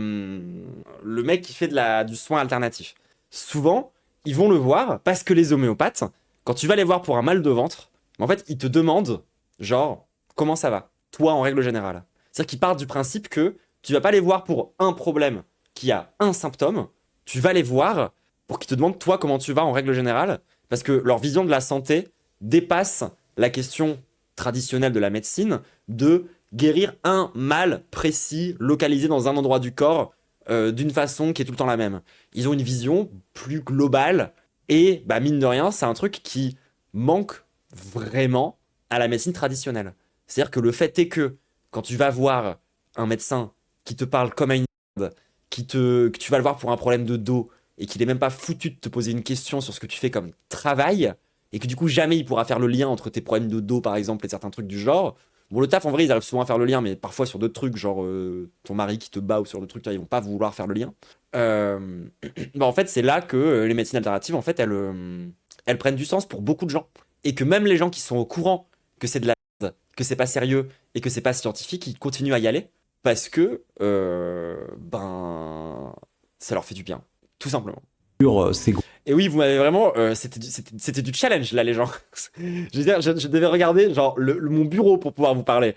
mec qui fait du soin alternatif. Souvent, ils vont le voir parce que les homéopathes, quand tu vas les voir pour un mal de ventre, en fait, ils te demandent, genre, comment ça va? Toi, en règle générale. C'est-à-dire qu'ils partent du principe que tu vas pas les voir pour un problème qui a un symptôme, tu vas les voir pour qu'ils te demandent, toi, comment tu vas en règle générale, parce que leur vision de la santé dépasse la question traditionnelle de la médecine de guérir un mal précis, localisé dans un endroit du corps, d'une façon qui est tout le temps la même. Ils ont une vision plus globale, et bah, mine de rien, c'est un truc qui manque vraiment à la médecine traditionnelle. C'est-à-dire que le fait est que, quand tu vas voir un médecin qui te parle comme à une merde, que tu vas le voir pour un problème de dos, et qu'il est même pas foutu de te poser une question sur ce que tu fais comme travail, et que du coup jamais il pourra faire le lien entre tes problèmes de dos par exemple et certains trucs du genre. Bon, le taf en vrai ils arrivent souvent à faire le lien, mais parfois sur d'autres trucs, genre ton mari qui te bat ou sur d'autres trucs, ils vont pas vouloir faire le lien. Bah en fait c'est là que les médecines alternatives en fait elles prennent du sens pour beaucoup de gens, et que même les gens qui sont au courant que c'est de la merde, que c'est pas sérieux et que c'est pas scientifique, ils continuent à y aller parce que ben ça leur fait du bien. Tout simplement. Sur ces Et oui, vous m'avez vraiment... c'était du challenge, là, les gens. Je veux dire, je devais regarder genre mon bureau pour pouvoir vous parler.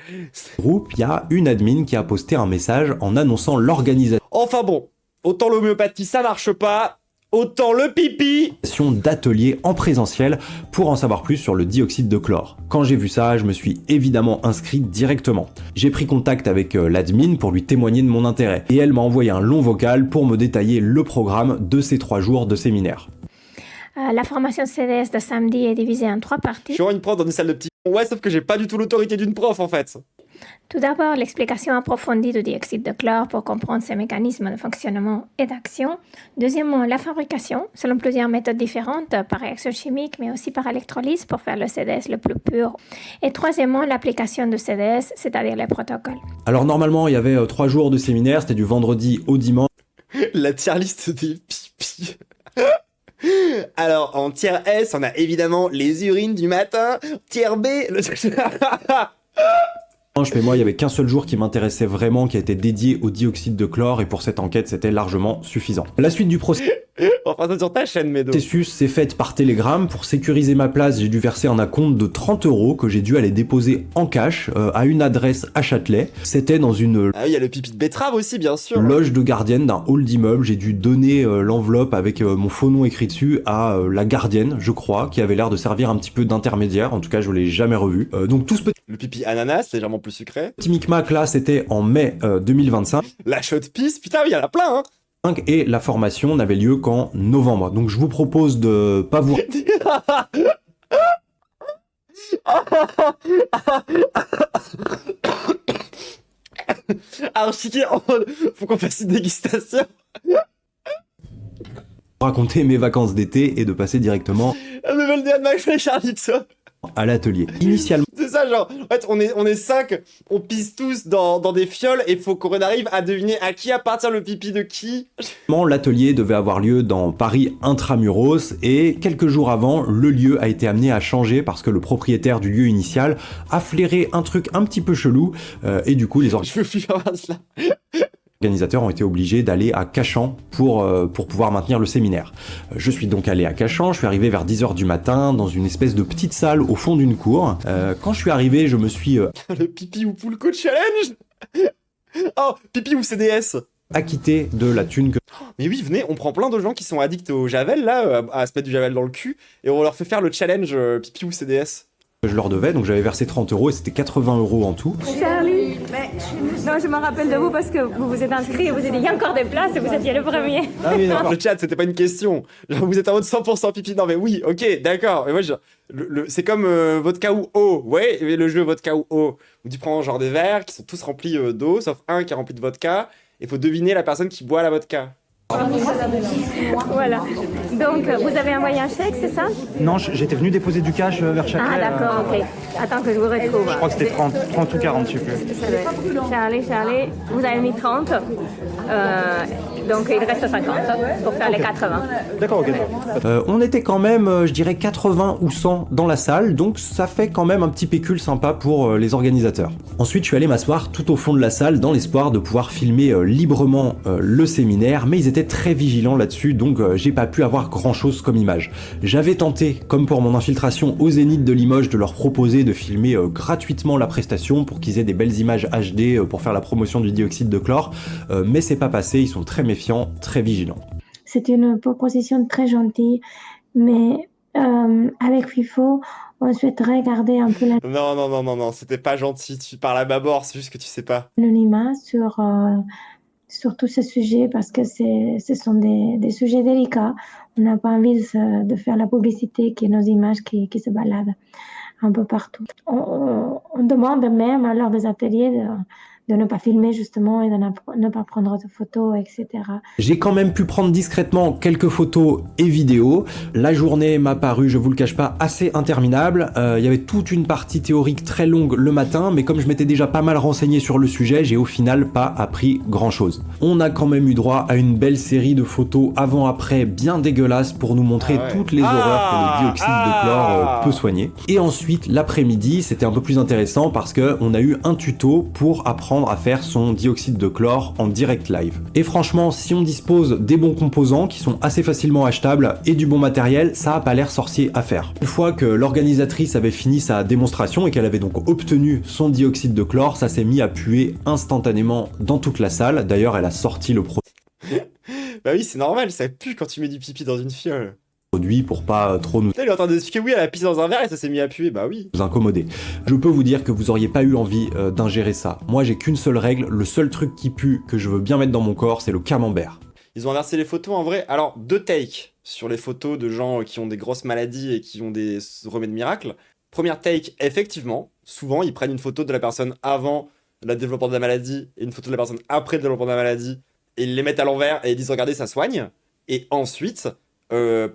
groupes, il y a une admin qui a posté un message en annonçant l'organisation Enfin bon, autant l'homéopathie, ça marche pas, autant le pipi d'ateliers en présentiel pour en savoir plus sur le dioxyde de chlore. Quand j'ai vu ça, je me suis évidemment inscrit directement. J'ai pris contact avec l'admin pour lui témoigner de mon intérêt, et elle m'a envoyé un long vocal pour me détailler le programme de ces 3 jours de séminaire. La formation CDS de samedi est divisée en 3 parties. Je suis une prof dans une salle de petits... Ouais, sauf que j'ai pas du tout l'autorité d'une prof, en fait. Tout d'abord, l'explication approfondie du dioxyde de chlore pour comprendre ses mécanismes de fonctionnement et d'action. Deuxièmement, la fabrication, selon plusieurs méthodes différentes, par réaction chimique, mais aussi par électrolyse pour faire le CDS le plus pur. Et troisièmement, l'application du CDS, c'est-à-dire les protocoles. Alors normalement, il y avait 3 jours de séminaire, c'était du vendredi au dimanche. La tier list des pipis. Alors, en tier S, on a évidemment les urines du matin. Tier B... Mais moi, il y avait qu'un seul jour qui m'intéressait vraiment, qui a été dédié au dioxyde de chlore, et pour cette enquête, c'était largement suffisant. La suite du processus... On fera ça sur ta chaîne, Médo. Processus s'est fait par Telegram. Pour sécuriser ma place, j'ai dû verser un acompte de 30 € que j'ai dû aller déposer en cash à une adresse à Châtelet. C'était dans une Ah oui, il y a le pipi de betterave aussi, bien sûr. loge de gardienne d'un hall d'immeuble. J'ai dû donner l'enveloppe avec mon faux nom écrit dessus à la gardienne, je crois, qui avait l'air de servir un petit peu d'intermédiaire. En tout cas, je l'ai jamais revu. Donc tout ce Le pipi ananas, légèrement plus sucré. petit micmac là, c'était en mai 2025. La shot pisse, putain, il y en a plein, hein. Et la formation n'avait lieu qu'en novembre. Donc je vous propose de pas vous... Alors, Chiqui, en mode, faut qu'on fasse une dégustation. raconter mes vacances d'été et de passer directement La nouvelle DA de McFly et Charlito. à l'atelier. Initialement, C'est ça, genre, en fait, on est 5, on pisse tous dans des fioles et faut qu'on arrive à deviner à qui appartient le pipi de qui. l'atelier devait avoir lieu dans Paris intramuros et quelques jours avant, le lieu a été amené à changer parce que le propriétaire du lieu initial a flairé un truc un petit peu chelou et du coup les Je veux plus faire cela. organisateurs ont été obligés d'aller à Cachan pour pouvoir maintenir le séminaire. Je suis donc allé à Cachan, je suis arrivé vers 10h du matin dans une espèce de petite salle au fond d'une cour. Quand je suis arrivé, je me suis Le pipi ou poulco challenge. Oh, pipi ou CDS. acquitté de la thune que Mais oui, venez, on prend plein de gens qui sont addicts au Javel, là, à se mettre du Javel dans le cul, et on leur fait faire le challenge pipi ou CDS. je leur devais, donc j'avais versé 30 € et c'était 80 € en tout. Charlie, non, je me rappelle de vous parce que vous vous êtes inscrit et vous avez dit il y a encore des places et vous étiez le premier. Ah oui, non, le chat, c'était pas une question. Genre, vous êtes en mode 100% pipi. Non, mais oui, ok, d'accord. Mais moi, c'est comme vodka ou eau. Ouais, le jeu vodka ou eau. Où tu prends genre des verres qui sont tous remplis d'eau, sauf un qui est rempli de vodka. Et faut deviner la personne qui boit la vodka. Voilà. Donc, vous avez envoyé un chèque, c'est ça? Non, j'étais venu déposer du cash vers Châtelet. Ah, d'accord, ok. Attends que je vous retrouve. Je crois que c'était 30 ou 40, je sais plus. Charlie, vous avez mis 30. Donc, il reste 50 pour faire les 80. D'accord, ok, d'accord. On était quand même, je dirais 80 ou 100 dans la salle, donc ça fait quand même un petit pécule sympa pour les organisateurs. Ensuite, je suis allé m'asseoir tout au fond de la salle dans l'espoir de pouvoir filmer librement le séminaire, mais ils étaient très vigilants là-dessus, donc j'ai pas pu avoir grand-chose comme image. J'avais tenté, comme pour mon infiltration au Zénith de Limoges, de leur proposer de filmer gratuitement la prestation pour qu'ils aient des belles images HD pour faire la promotion du dioxyde de chlore, mais c'est pas passé, ils sont très méfiants, très vigilants. C'est une proposition très gentille, mais avec FIFO, on souhaiterait garder un peu Non, c'était pas gentil. Tu parles à bâbord, c'est juste que tu sais pas. l'anonymat sur tous ces sujets parce que ce sont des sujets délicats. On n'a pas envie de faire la publicité qui est nos images qui se baladent un peu partout. On demande même lors des ateliers de ne pas filmer justement et de ne pas prendre de photos, etc. J'ai quand même pu prendre discrètement quelques photos et vidéos. La journée m'a paru, je vous le cache pas, assez interminable. Il y avait toute une partie théorique très longue le matin, mais comme je m'étais déjà pas mal renseigné sur le sujet, j'ai au final pas appris grand chose. On a quand même eu droit à une belle série de photos avant-après bien dégueulasses pour nous montrer toutes les horreurs que le dioxyde de chlore peut soigner. Et ensuite, l'après-midi, c'était un peu plus intéressant parce que on a eu un tuto pour apprendre à faire son dioxyde de chlore en direct live. Et franchement, si on dispose des bons composants qui sont assez facilement achetables et du bon matériel, ça a pas l'air sorcier à faire. Une fois que l'organisatrice avait fini sa démonstration et qu'elle avait donc obtenu son dioxyde de chlore, ça s'est mis à puer instantanément dans toute la salle. D'ailleurs, elle a sorti le Bah oui, c'est normal, ça pue quand tu mets du pipi dans une fiole. produit pour pas trop nous Putain, il est en train d'expliquer oui, elle a pissé dans un verre et ça s'est mis à puer, bah oui. incommoder. Je peux vous dire que vous auriez pas eu envie d'ingérer ça. Moi, j'ai qu'une seule règle, le seul truc qui pue que je veux bien mettre dans mon corps, c'est le camembert. Ils ont inversé les photos en vrai. Alors, 2 takes sur les photos de gens qui ont des grosses maladies et qui ont des remèdes miracles. Première take, effectivement, souvent ils prennent une photo de la personne avant le développement de la maladie et une photo de la personne après le développement de la maladie et ils les mettent à l'envers et ils disent regardez, ça soigne. Et ensuite,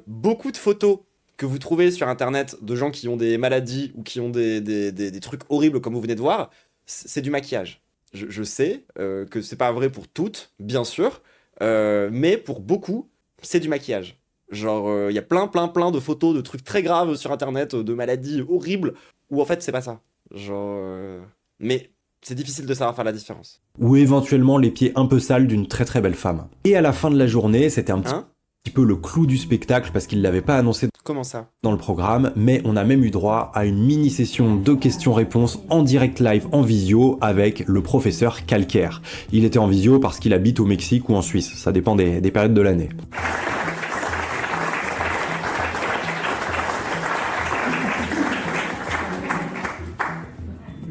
beaucoup de photos que vous trouvez sur internet de gens qui ont des maladies ou qui ont des trucs horribles comme vous venez de voir, c'est du maquillage. Je sais que c'est pas vrai pour toutes, bien sûr, mais pour beaucoup, c'est du maquillage. Genre, il y a plein de photos de trucs très graves sur internet, de maladies horribles, où en fait c'est pas ça. Genre, mais c'est difficile de savoir faire la différence. Ou éventuellement les pieds un peu sales d'une très très belle femme. Et à la fin de la journée, c'était un petit... Hein? petit peu le clou du spectacle parce qu'il l'avait pas annoncé Comment ça? dans le programme, mais on a même eu droit à une mini-session de questions-réponses en direct live en visio avec le professeur Calcaire. Il était en visio parce qu'il habite au Mexique ou en Suisse, ça dépend des périodes de l'année.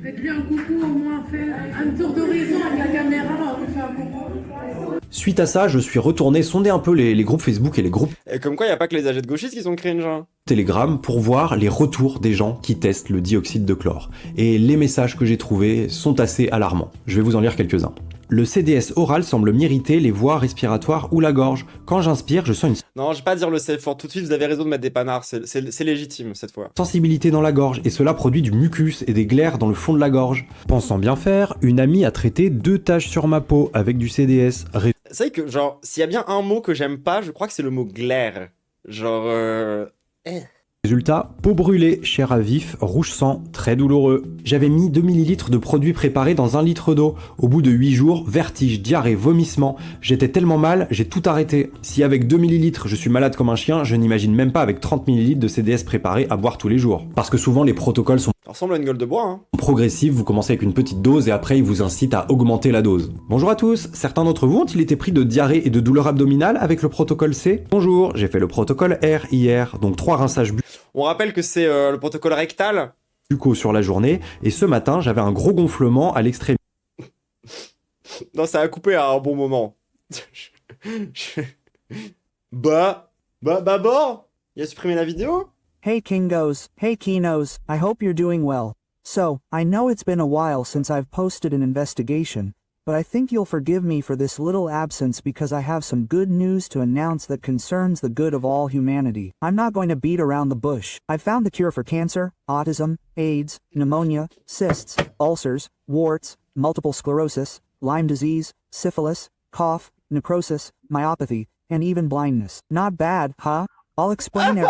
Faites-lui un coucou au moins, fais un tour d'horizon avec la caméra, on fait un coucou. Suite à ça, je suis retourné sonder un peu les groupes Facebook et les groupes Et comme quoi, y a pas que les âgés de gauchistes qui sont cringe, hein. Telegram pour voir les retours des gens qui testent le dioxyde de chlore. Et les messages que j'ai trouvés sont assez alarmants. Je vais vous en lire quelques-uns. Le CDS oral semble m'irriter les voies respiratoires ou la gorge. Quand j'inspire, je sens une Non, je vais pas dire le safe word tout de suite, vous avez raison de mettre des panards, c'est légitime cette fois. sensibilité dans la gorge et cela produit du mucus et des glaires dans le fond de la gorge. Pensant bien faire, une amie a traité 2 taches sur ma peau avec du CDS. C'est vrai que, genre, s'il y a bien un mot que j'aime pas, je crois que c'est le mot glaire. Genre, Résultat, peau brûlée, chair à vif, rouge sang, très douloureux. J'avais mis 2 ml de produits préparés dans 1 litre d'eau. Au bout de 8 jours, vertige, diarrhée, vomissement. J'étais tellement mal, j'ai tout arrêté. Si avec 2 ml je suis malade comme un chien, je n'imagine même pas avec 30 ml de CDS préparés à boire tous les jours. Parce que souvent les protocoles sont ça ressemble à une gueule de bois, hein. progressifs, vous commencez avec une petite dose et après ils vous incitent à augmenter la dose. Bonjour à tous, certains d'entre vous ont-ils été pris de diarrhée et de douleurs abdominales avec le protocole C? Bonjour, j'ai fait le protocole R hier, donc 3 rinçages On rappelle que c'est le protocole rectal. buccaux sur la journée, et ce matin j'avais un gros gonflement à l'extrémité. Non, ça a coupé à un bon moment. Bon, il a supprimé la vidéo? Hey Kingos, hey Kinos, I hope you're doing well. So, I know it's been a while since I've posted an investigation, but I think you'll forgive me for this little absence because I have some good news to announce that concerns the good of all humanity. I'm not going to beat around the bush. I've found the cure for cancer, autism, AIDS, pneumonia, cysts, ulcers, warts, multiple sclerosis, Lyme disease, syphilis, cough, necrosis, myopathy, and even blindness. Not bad, huh? I'll explain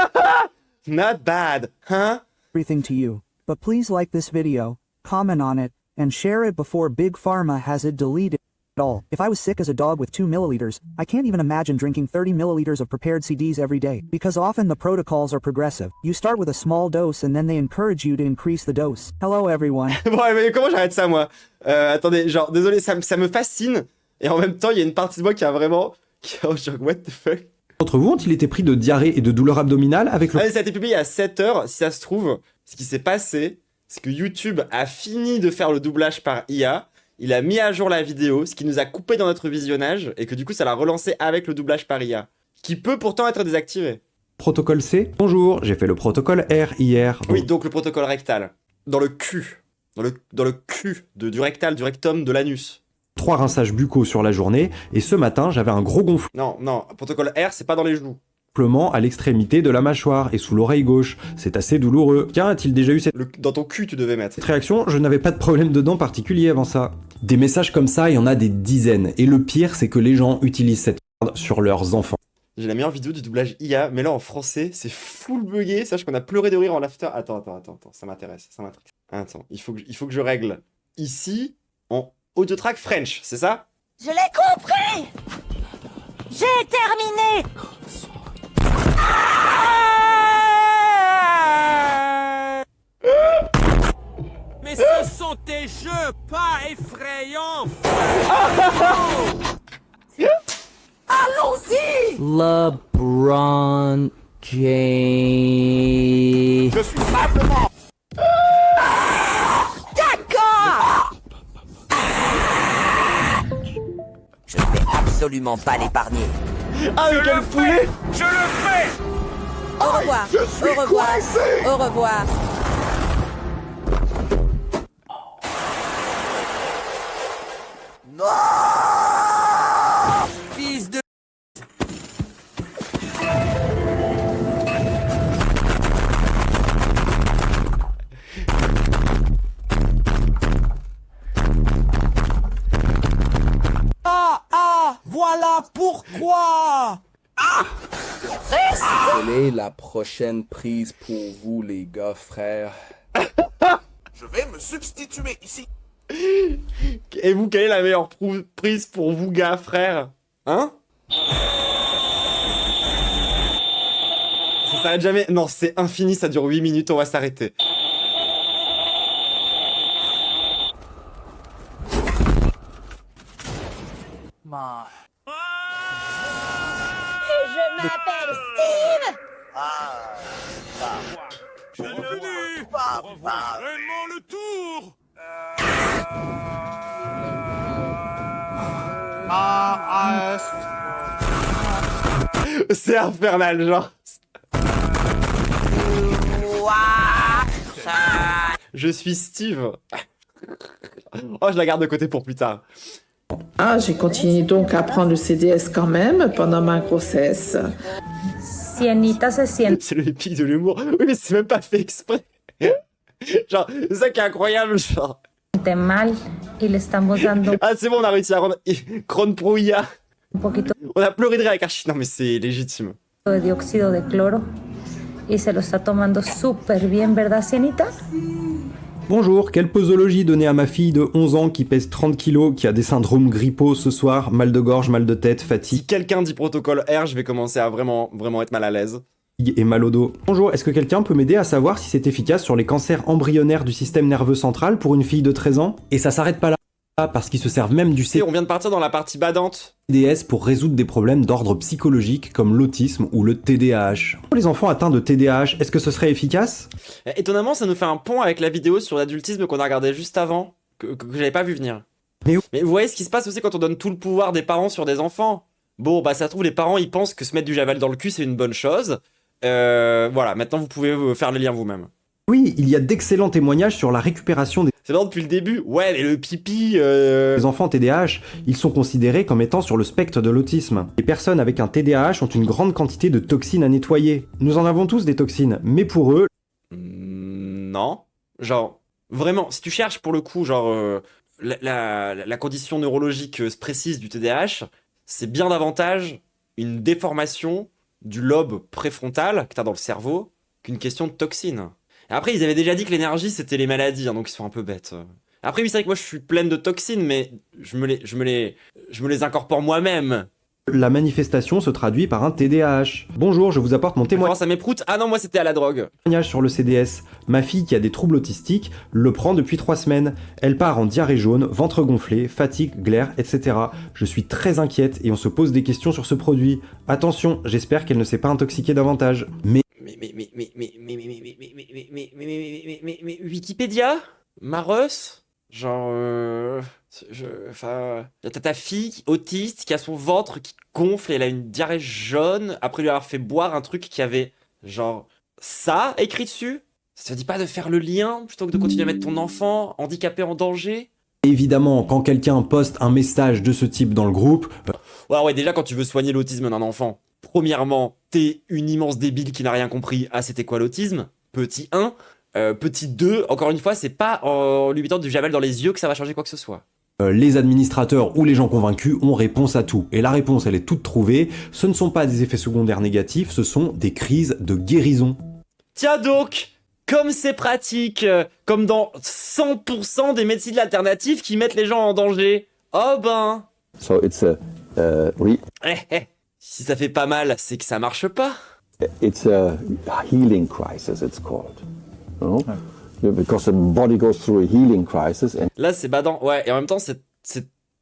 Not bad, huh? everything to you. But please like this video, comment on it, and share it before Big Pharma has it deleted at all. If I was sick as a dog with 2 milliliters, I can't even imagine drinking 30 milliliters of prepared CDs every day, because often the protocols are progressive. You start with a small dose and then they encourage you to increase the dose. Hello everyone. Bon, mais comment j'arrête ça, moi? Attendez, genre, désolé, ça me fascine, et en même temps, il y a une partie de moi qui a vraiment... genre, what the fuck? D'entre vous ont-ils été pris de diarrhée et de douleurs abdominales avec le... Ah, ça a été publié à 7h, si ça se trouve, ce qui s'est passé, c'est que YouTube a fini de faire le doublage par IA, il a mis à jour la vidéo, ce qui nous a coupé dans notre visionnage, et que du coup ça l'a relancé avec le doublage par IA, qui peut pourtant être désactivé. Protocole C? Bonjour, j'ai fait le protocole R hier. Oui, donc le protocole rectal. Dans le cul. Dans le cul du rectal, du rectum, de l'anus. 3 rinçages buccaux sur la journée, et ce matin j'avais un gros gonflement Non, protocole R, c'est pas dans les genoux. à l'extrémité de la mâchoire et sous l'oreille gauche. C'est assez douloureux. Tiens, a-t-il déjà eu cette Dans ton cul, tu devais mettre. réaction? Je n'avais pas de problème de dents particulier avant ça. Des messages comme ça, il y en a des dizaines. Et le pire, c'est que les gens utilisent cette merde sur leurs enfants. J'ai la meilleure vidéo du doublage IA, mais là en français, c'est full buggé. Sache qu'on a pleuré de rire en after. Attends, ça m'intéresse. Attends, il faut que je règle. Ici, en audio track French, c'est ça? Je l'ai compris! J'ai terminé! Mais ce sont tes jeux pas effrayants! Allons-y! LeBron James. Je suis simplement... D'accord! Je ne vais absolument pas l'épargner. Ah, mais quel poulet! Je le fais! Au revoir! Au revoir! Au revoir! Non! Fils de... Voilà pourquoi! Quelle est la prochaine prise pour vous, les gars, frères? Je vais me substituer ici. Et vous, quelle est la meilleure prise pour vous, gars, frères? Hein? s'arrête jamais. Non, c'est infini, ça dure 8 minutes, on va s'arrêter. Je m'appelle Steve. Je l'ai dit. On revoit vraiment le tour. C'est infernal, genre. Je suis Steve. Oh, je la garde de côté pour plus tard. Ah, j'ai continué donc à prendre le CDS quand même pendant ma grossesse. Sienita se siente. C'est le pic de l'humour. Oui, mais c'est même pas fait exprès. Genre, c'est ça qui est incroyable, genre. Mal y le estamos dando Ah, c'est bon, on a réussi à rendre Cronprouilla. un poquito On a pleuré de rire avec Archie. Non, mais c'est légitime. de dióxido de cloro y se lo está tomando súper bien, ¿verdad, Sienita? Bonjour, quelle posologie donner à ma fille de 11 ans qui pèse 30 kilos, qui a des syndromes grippaux ce soir, mal de gorge, mal de tête, fatigue. Si quelqu'un dit protocole R, je vais commencer à vraiment être mal à l'aise. Et mal au dos. Bonjour, est-ce que quelqu'un peut m'aider à savoir si c'est efficace sur les cancers embryonnaires du système nerveux central pour une fille de 13 ans? Et ça s'arrête pas là, parce qu'ils se servent même du On vient de partir dans la partie badante. CDS pour résoudre des problèmes d'ordre psychologique comme l'autisme ou le TDAH. Pour les enfants atteints de TDAH, est-ce que ce serait efficace? Étonnamment, ça nous fait un pont avec la vidéo sur l'adultisme qu'on a regardé juste avant, que j'avais pas vu venir. Mais vous voyez ce qui se passe aussi quand on donne tout le pouvoir des parents sur des enfants. Bon, bah ça se trouve, les parents, ils pensent que se mettre du javel dans le cul, c'est une bonne chose. Voilà, maintenant vous pouvez faire le lien vous-même. Oui, il y a d'excellents témoignages sur la récupération des... C'est bon depuis le début. Ouais, mais le pipi... Les enfants TDAH, ils sont considérés comme étant sur le spectre de l'autisme. Les personnes avec un TDAH ont une grande quantité de toxines à nettoyer. Nous en avons tous des toxines, mais pour eux... Non. Genre, vraiment, si tu cherches pour le coup, genre, la condition neurologique précise du TDAH, c'est bien davantage une déformation du lobe préfrontal que t'as dans le cerveau qu'une question de toxines. Et après, ils avaient déjà dit que l'énergie, c'était les maladies, hein, donc ils sont un peu bêtes. Après, oui, c'est vrai que moi, je suis pleine de toxines, mais je me les incorpore moi-même. La manifestation se traduit par un TDAH. Bonjour, je vous apporte mon témoignage. Ça m'éproute. Ah non, moi, c'était à la drogue. Sur le CDS. Ma fille qui a des troubles autistiques le prend depuis 3 semaines. Elle part en diarrhée jaune, ventre gonflé, fatigue, glaire, etc. Je suis très inquiète et on se pose des questions sur ce produit. Attention, j'espère qu'elle ne s'est pas intoxiquée davantage. Mais Wikipédia? Maros? Genre, t'as ta fille autiste qui a son ventre qui gonfle et elle a une diarrhée jaune après lui avoir fait boire un truc qui avait, genre, ça écrit dessus? Ça te dit pas de faire le lien plutôt que de continuer à mettre ton enfant handicapé en danger? évidemment, quand quelqu'un poste un message de ce type dans le groupe... Ouais, déjà, quand tu veux soigner l'autisme d'un enfant, premièrement, t'es une immense débile qui n'a rien compris à c'était quoi l'autisme, petit 1. Petit 2, encore une fois, c'est pas en lui mettant du javel dans les yeux que ça va changer quoi que ce soit. Les administrateurs ou les gens convaincus ont réponse à tout. Et la réponse, elle est toute trouvée. Ce ne sont pas des effets secondaires négatifs, ce sont des crises de guérison. Tiens donc, comme c'est pratique, comme dans 100% des médecines alternatives qui mettent les gens en danger. Oh ben. So it's a Si ça fait pas mal, c'est que ça marche pas. It's a healing crisis, it's called. You know? Because the body goes through a healing crisis. And là, c'est badant. Ouais, et en même temps, c'est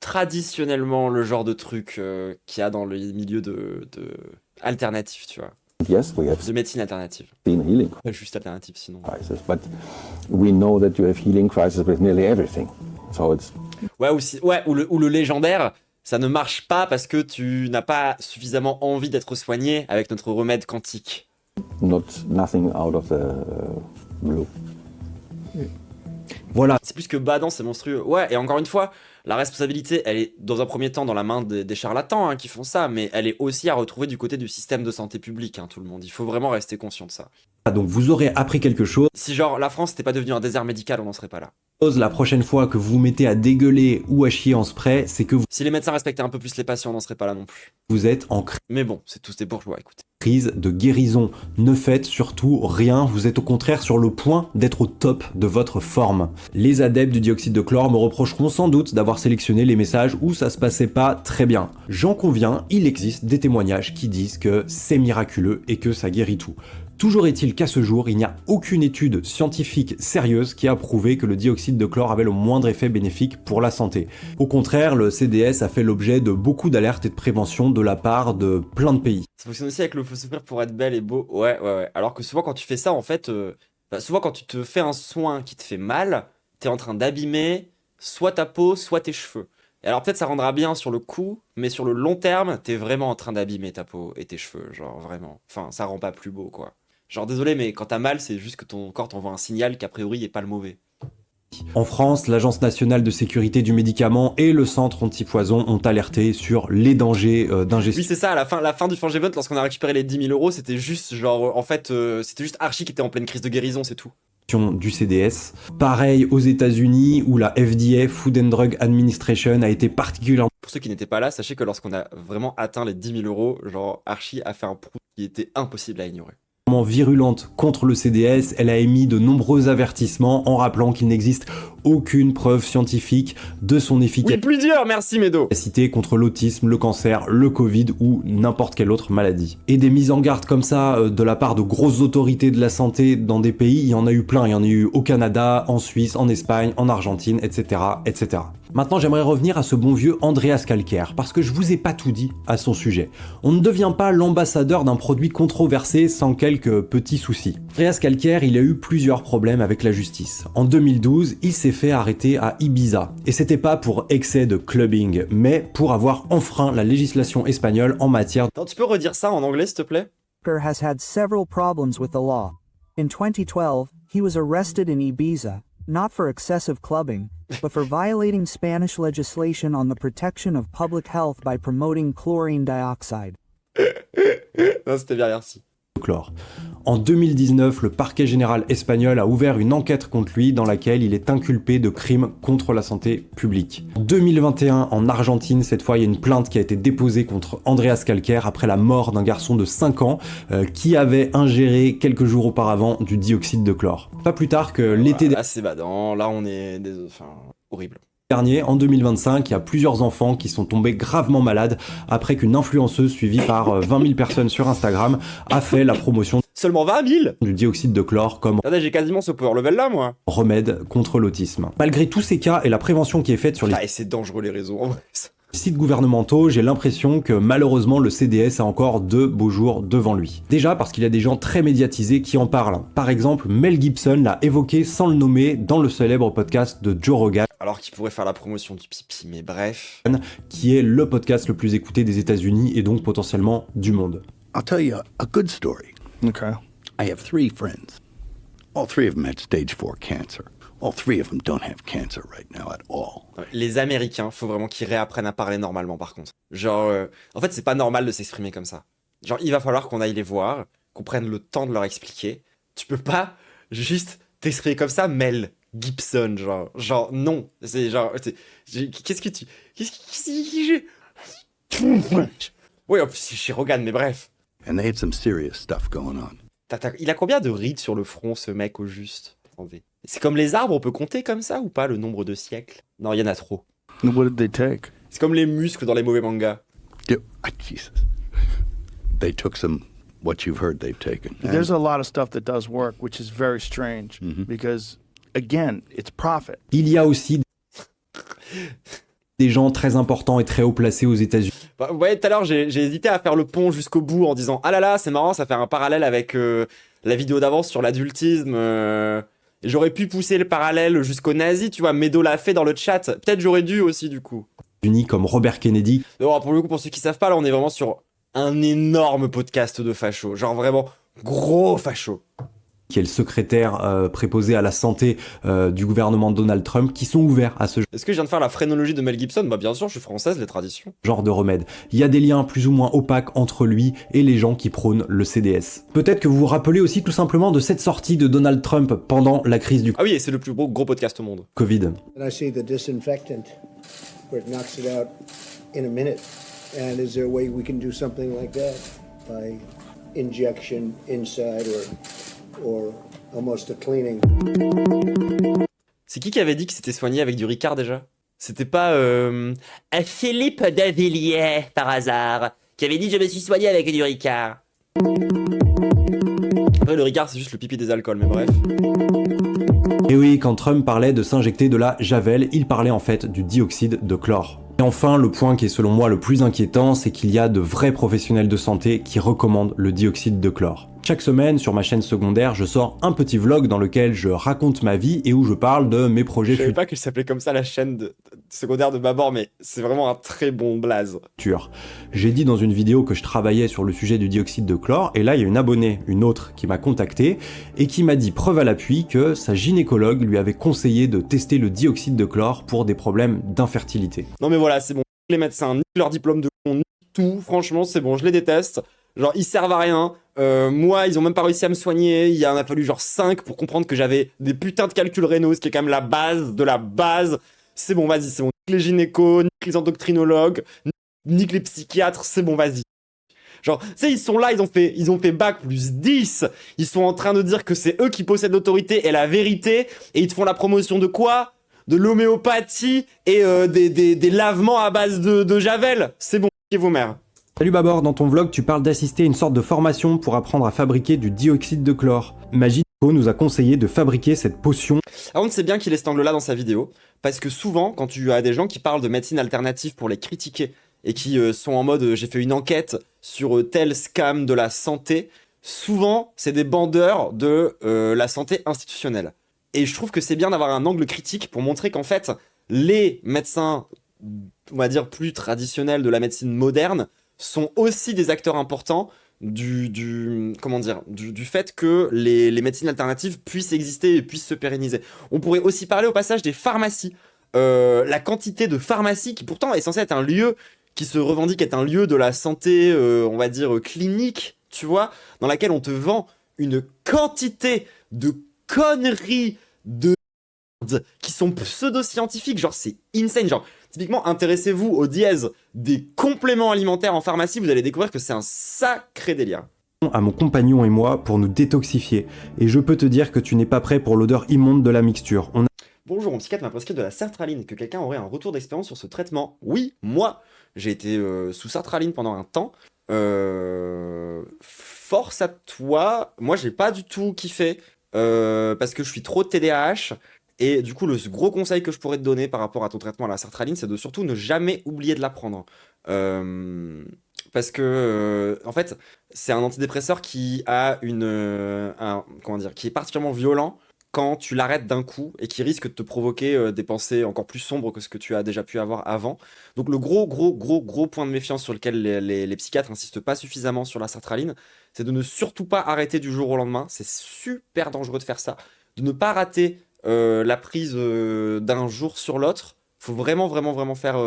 traditionnellement le genre de truc qu'il y a dans le milieu de alternatif, tu vois. Yes, we have de médecine alternative. Seen healing juste alternative, sinon. Crisis, but we know that you have healing crisis with nearly everything. So it's. Ouais, ou le légendaire. Ça ne marche pas parce que tu n'as pas suffisamment envie d'être soigné avec notre remède quantique. Nothing out of the blue. Voilà. C'est plus que badant, c'est monstrueux. Ouais, et encore une fois, la responsabilité, elle est dans un premier temps dans la main des charlatans qui font ça, mais elle est aussi à retrouver du côté du système de santé publique, tout le monde. Il faut vraiment rester conscient de ça. Donc vous aurez appris quelque chose. Si genre la France n'était pas devenue un désert médical, on n'en serait pas là. La prochaine fois que vous vous mettez à dégueuler ou à chier en spray, c'est que Si les médecins respectaient un peu plus les patients, on n'en serait pas là non plus. vous êtes en Mais bon, c'est tous des bourgeois, écoutez. crise de guérison. Ne faites surtout rien, vous êtes au contraire sur le point d'être au top de votre forme. Les adeptes du dioxyde de chlore me reprocheront sans doute d'avoir sélectionné les messages où ça se passait pas très bien. J'en conviens, il existe des témoignages qui disent que c'est miraculeux et que ça guérit tout. Toujours est-il qu'à ce jour, il n'y a aucune étude scientifique sérieuse qui a prouvé que le dioxyde de chlore avait le moindre effet bénéfique pour la santé. Au contraire, le CDS a fait l'objet de beaucoup d'alertes et de prévention de la part de plein de pays. Ça fonctionne aussi avec le faut souffrir pour être belle et beau. Ouais. Alors que souvent, quand tu fais ça, en fait, souvent, quand tu te fais un soin qui te fait mal, t'es en train d'abîmer soit ta peau, soit tes cheveux. Et alors, peut-être ça rendra bien sur le coup, mais sur le long terme, t'es vraiment en train d'abîmer ta peau et tes cheveux. Genre, vraiment. Enfin, ça rend pas plus beau, quoi. Genre, désolé, mais quand t'as mal, c'est juste que ton corps t'envoie un signal qu'a priori est pas le mauvais. En France, l'Agence nationale de sécurité du médicament et le centre anti-poison ont alerté sur les dangers d'ingestion. Oui, c'est ça, à la fin du Fangevent, lorsqu'on a récupéré les 10 000 euros, c'était juste, genre, en fait, c'était juste Archie qui était en pleine crise de guérison, c'est tout. Du CDS. Pareil aux États-Unis où la FDA, Food and Drug Administration, a été particulièrement... Pour ceux qui n'étaient pas là, sachez que lorsqu'on a vraiment atteint les 10 000 euros, genre, Archie a fait un prout qui était impossible à ignorer. Virulente contre le CDS, elle a émis de nombreux avertissements en rappelant qu'il n'existe aucune preuve scientifique de son efficacité. Oui, plus dur, merci Médo. Contre l'autisme, le cancer, le Covid ou n'importe quelle autre maladie. Et des mises en garde comme ça de la part de grosses autorités de la santé dans des pays, il y en a eu plein. Il y en a eu au Canada, en Suisse, en Espagne, en Argentine, etc., etc. Maintenant, j'aimerais revenir à ce bon vieux Andreas Kalker, parce que je vous ai pas tout dit à son sujet. On ne devient pas l'ambassadeur d'un produit controversé sans quelques petits soucis. Andreas Kalker, il a eu plusieurs problèmes avec la justice. En 2012, il s'est fait arrêter à Ibiza. Et c'était pas pour excès de clubbing, mais pour avoir enfreint la législation espagnole en matière... Attends, tu peux redire ça en anglais, s'il te plaît? Kalker has had several problems with the law. In 2012, he was arrested in Ibiza, not for excessive clubbing, but for violating Spanish legislation on the protection of public health by promoting chlorine dioxide. Non, c'était bien, merci. Chlore. En 2019, le parquet général espagnol a ouvert une enquête contre lui dans laquelle il est inculpé de crimes contre la santé publique. En 2021, en Argentine, cette fois, il y a une plainte qui a été déposée contre Andreas Kalker après la mort d'un garçon de 5 ans qui avait ingéré quelques jours auparavant du dioxyde de chlore. Pas plus tard que l'été Là, c'est badant, là, on est... horrible. Dernier, en 2025, il y a plusieurs enfants qui sont tombés gravement malades après qu'une influenceuse suivie par 20 000 personnes sur Instagram a fait la promotion Seulement 20 000 du dioxyde de chlore comme Attendez, j'ai quasiment ce power level là, moi. remède contre l'autisme. Malgré tous ces cas et la prévention qui est faite sur les Ah, et c'est dangereux les réseaux, en vrai. sites gouvernementaux, j'ai l'impression que malheureusement le CDS a encore de beaux jours devant lui. Déjà parce qu'il y a des gens très médiatisés qui en parlent. Par exemple, Mel Gibson l'a évoqué sans le nommer dans le célèbre podcast de Joe Rogan. Alors qu'il pourrait faire la promotion du pipi, mais bref. Qui est le podcast le plus écouté des États-Unis et donc potentiellement du monde. I'll tell you a good story. Okay. I have 3 friends. All 3 of them had stage 4 cancer. All 3 of them don't have cancer right now at all. Les Américains, faut vraiment qu'ils réapprennent à parler normalement par contre. Genre, en fait, c'est pas normal de s'exprimer comme ça. Genre, il va falloir qu'on aille les voir, qu'on prenne le temps de leur expliquer. Tu peux pas juste t'exprimer comme ça, Mel Gibson, genre non. C'est genre, qu'est-ce que tu... Oui, en plus, c'est chez Rogan, mais bref. And they had some serious stuff going on. Il a combien de rides sur le front, ce mec, au juste? Attendez. C'est comme les arbres, on peut compter comme ça ou pas le nombre de siècles? Non, il y en a trop. What did they take? C'est comme les muscles dans les mauvais mangas. Jesus. They took some, what you've heard they've taken. There's a lot of stuff that does work, which is very strange because, again, it's profit. Il y a aussi des gens très importants et très haut placés aux États-Unis. Bah, vous voyez, tout à l'heure, j'ai hésité à faire le pont jusqu'au bout en disant « Ah là là, c'est marrant, ça fait un parallèle avec la vidéo d'avance sur l'adultisme. J'aurais pu pousser le parallèle jusqu'aux nazis, tu vois, Médo l'a fait dans le chat. Peut-être j'aurais dû aussi, du coup. » Unis comme Robert Kennedy. Alors, pour le coup, pour ceux qui savent pas, là, on est vraiment sur un énorme podcast de facho. Genre vraiment gros facho. qui est le secrétaire préposé à la santé du gouvernement de Donald Trump, qui sont ouverts à ce Est-ce que je viens de faire la phrénologie de Mel Gibson? Bah bien sûr, je suis française, les traditions. genre de remède. Il y a des liens plus ou moins opaques entre lui et les gens qui prônent le CDS. Peut-être que vous vous rappelez aussi tout simplement de cette sortie de Donald Trump pendant la crise du Ah oui, et c'est le plus gros podcast au monde. Covid. And I see the disinfectant where it knocks it out in a minute. And is there a way we can do something like that by injection inside or almost a cleaning? C'est qui avait dit que c'était soigné avec du Ricard déjà? C'était pas Philippe Davilliers par hasard qui avait dit je me suis soigné avec du Ricard. Après le Ricard c'est juste le pipi des alcools, mais bref. Et oui, quand Trump parlait de s'injecter de la javel, il parlait en fait du dioxyde de chlore. Et enfin, le point qui est selon moi le plus inquiétant, c'est qu'il y a de vrais professionnels de santé qui recommandent le dioxyde de chlore. Chaque semaine, sur ma chaîne secondaire, je sors un petit vlog dans lequel je raconte ma vie et où je parle de mes projets Je savais futurs. pas qu'elle s'appelait comme ça la chaîne secondaire de Babor, mais c'est vraiment un très bon blaze. J'ai dit dans une vidéo que je travaillais sur le sujet du dioxyde de chlore, et là il y a une abonnée, une autre, qui m'a contacté et qui m'a dit, preuve à l'appui, que sa gynécologue lui avait conseillé de tester le dioxyde de chlore pour des problèmes d'infertilité. Non mais voilà, c'est bon, les médecins, nique leur diplôme de con, nique tout, franchement c'est bon, je les déteste. Genre ils servent à rien, moi ils ont même pas réussi à me soigner, il en a fallu genre 5 pour comprendre que j'avais des putains de calculs rénaux, ce qui est quand même la base de la base. C'est bon, vas-y, c'est bon, nique les gynécos, nique les endocrinologues, nique les psychiatres, c'est bon, vas-y. Genre, tu sais, ils sont là, ils ont fait bac plus 10, ils sont en train de dire que c'est eux qui possèdent l'autorité et la vérité, et ils te font la promotion de quoi? De l'homéopathie et des lavements à base de javel. C'est bon, niquez vos mères. Salut Babor, dans ton vlog tu parles d'assister à une sorte de formation pour apprendre à fabriquer du dioxyde de chlore. Magico nous a conseillé de fabriquer cette potion. Par contre, c'est bien qu'il ait cet angle-là dans sa vidéo, parce que souvent, quand tu as des gens qui parlent de médecine alternative pour les critiquer, et qui sont en mode j'ai fait une enquête sur tel scam de la santé, souvent c'est des bandeurs de la santé institutionnelle. Et je trouve que c'est bien d'avoir un angle critique pour montrer qu'en fait, les médecins, on va dire plus traditionnels de la médecine moderne, sont aussi des acteurs importants du fait que les médecines alternatives puissent exister et puissent se pérenniser. On pourrait aussi parler au passage des pharmacies. La quantité de pharmacies qui pourtant est censée être un lieu qui se revendique être un lieu de la santé, on va dire clinique, tu vois, dans laquelle on te vend une quantité de conneries de qui sont pseudo-scientifiques, genre c'est insane, genre typiquement intéressez-vous au dièse des compléments alimentaires en pharmacie, vous allez découvrir que c'est un sacré délire. À mon compagnon et moi pour nous détoxifier, et je peux te dire que tu n'es pas prêt pour l'odeur immonde de la mixture. Bonjour, mon psychiatre m'a prescrit de la sertraline, que quelqu'un aurait un retour d'expérience sur ce traitement? Oui, moi, j'ai été sous sertraline pendant un temps, force à toi, moi j'ai pas du tout kiffé, parce que je suis trop TDAH. Et du coup, le gros conseil que je pourrais te donner par rapport à ton traitement à la sertraline, c'est de surtout ne jamais oublier de la prendre. Parce que, en fait, c'est un antidépresseur qui a qui est particulièrement violent quand tu l'arrêtes d'un coup et qui risque de te provoquer des pensées encore plus sombres que ce que tu as déjà pu avoir avant. Donc le gros point de méfiance sur lequel les psychiatres n'insistent pas suffisamment sur la sertraline, c'est de ne surtout pas arrêter du jour au lendemain. C'est super dangereux de faire ça. De ne pas rater la prise d'un jour sur l'autre. Faut vraiment faire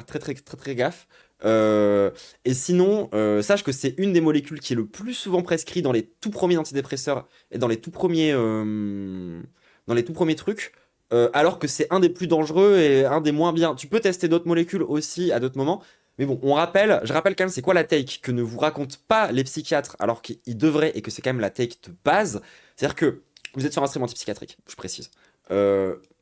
très gaffe. Et sinon, sache que c'est une des molécules qui est le plus souvent prescrite dans les tout premiers antidépresseurs et dans les tout premiers trucs, alors que c'est un des plus dangereux et un des moins bien. Tu peux tester d'autres molécules aussi à d'autres moments, mais bon, je rappelle quand même c'est quoi la take que ne vous racontent pas les psychiatres, alors qu'ils devraient, et que c'est quand même la take de base. C'est-à-dire que vous êtes sur un traitement antipsychiatrique, je précise.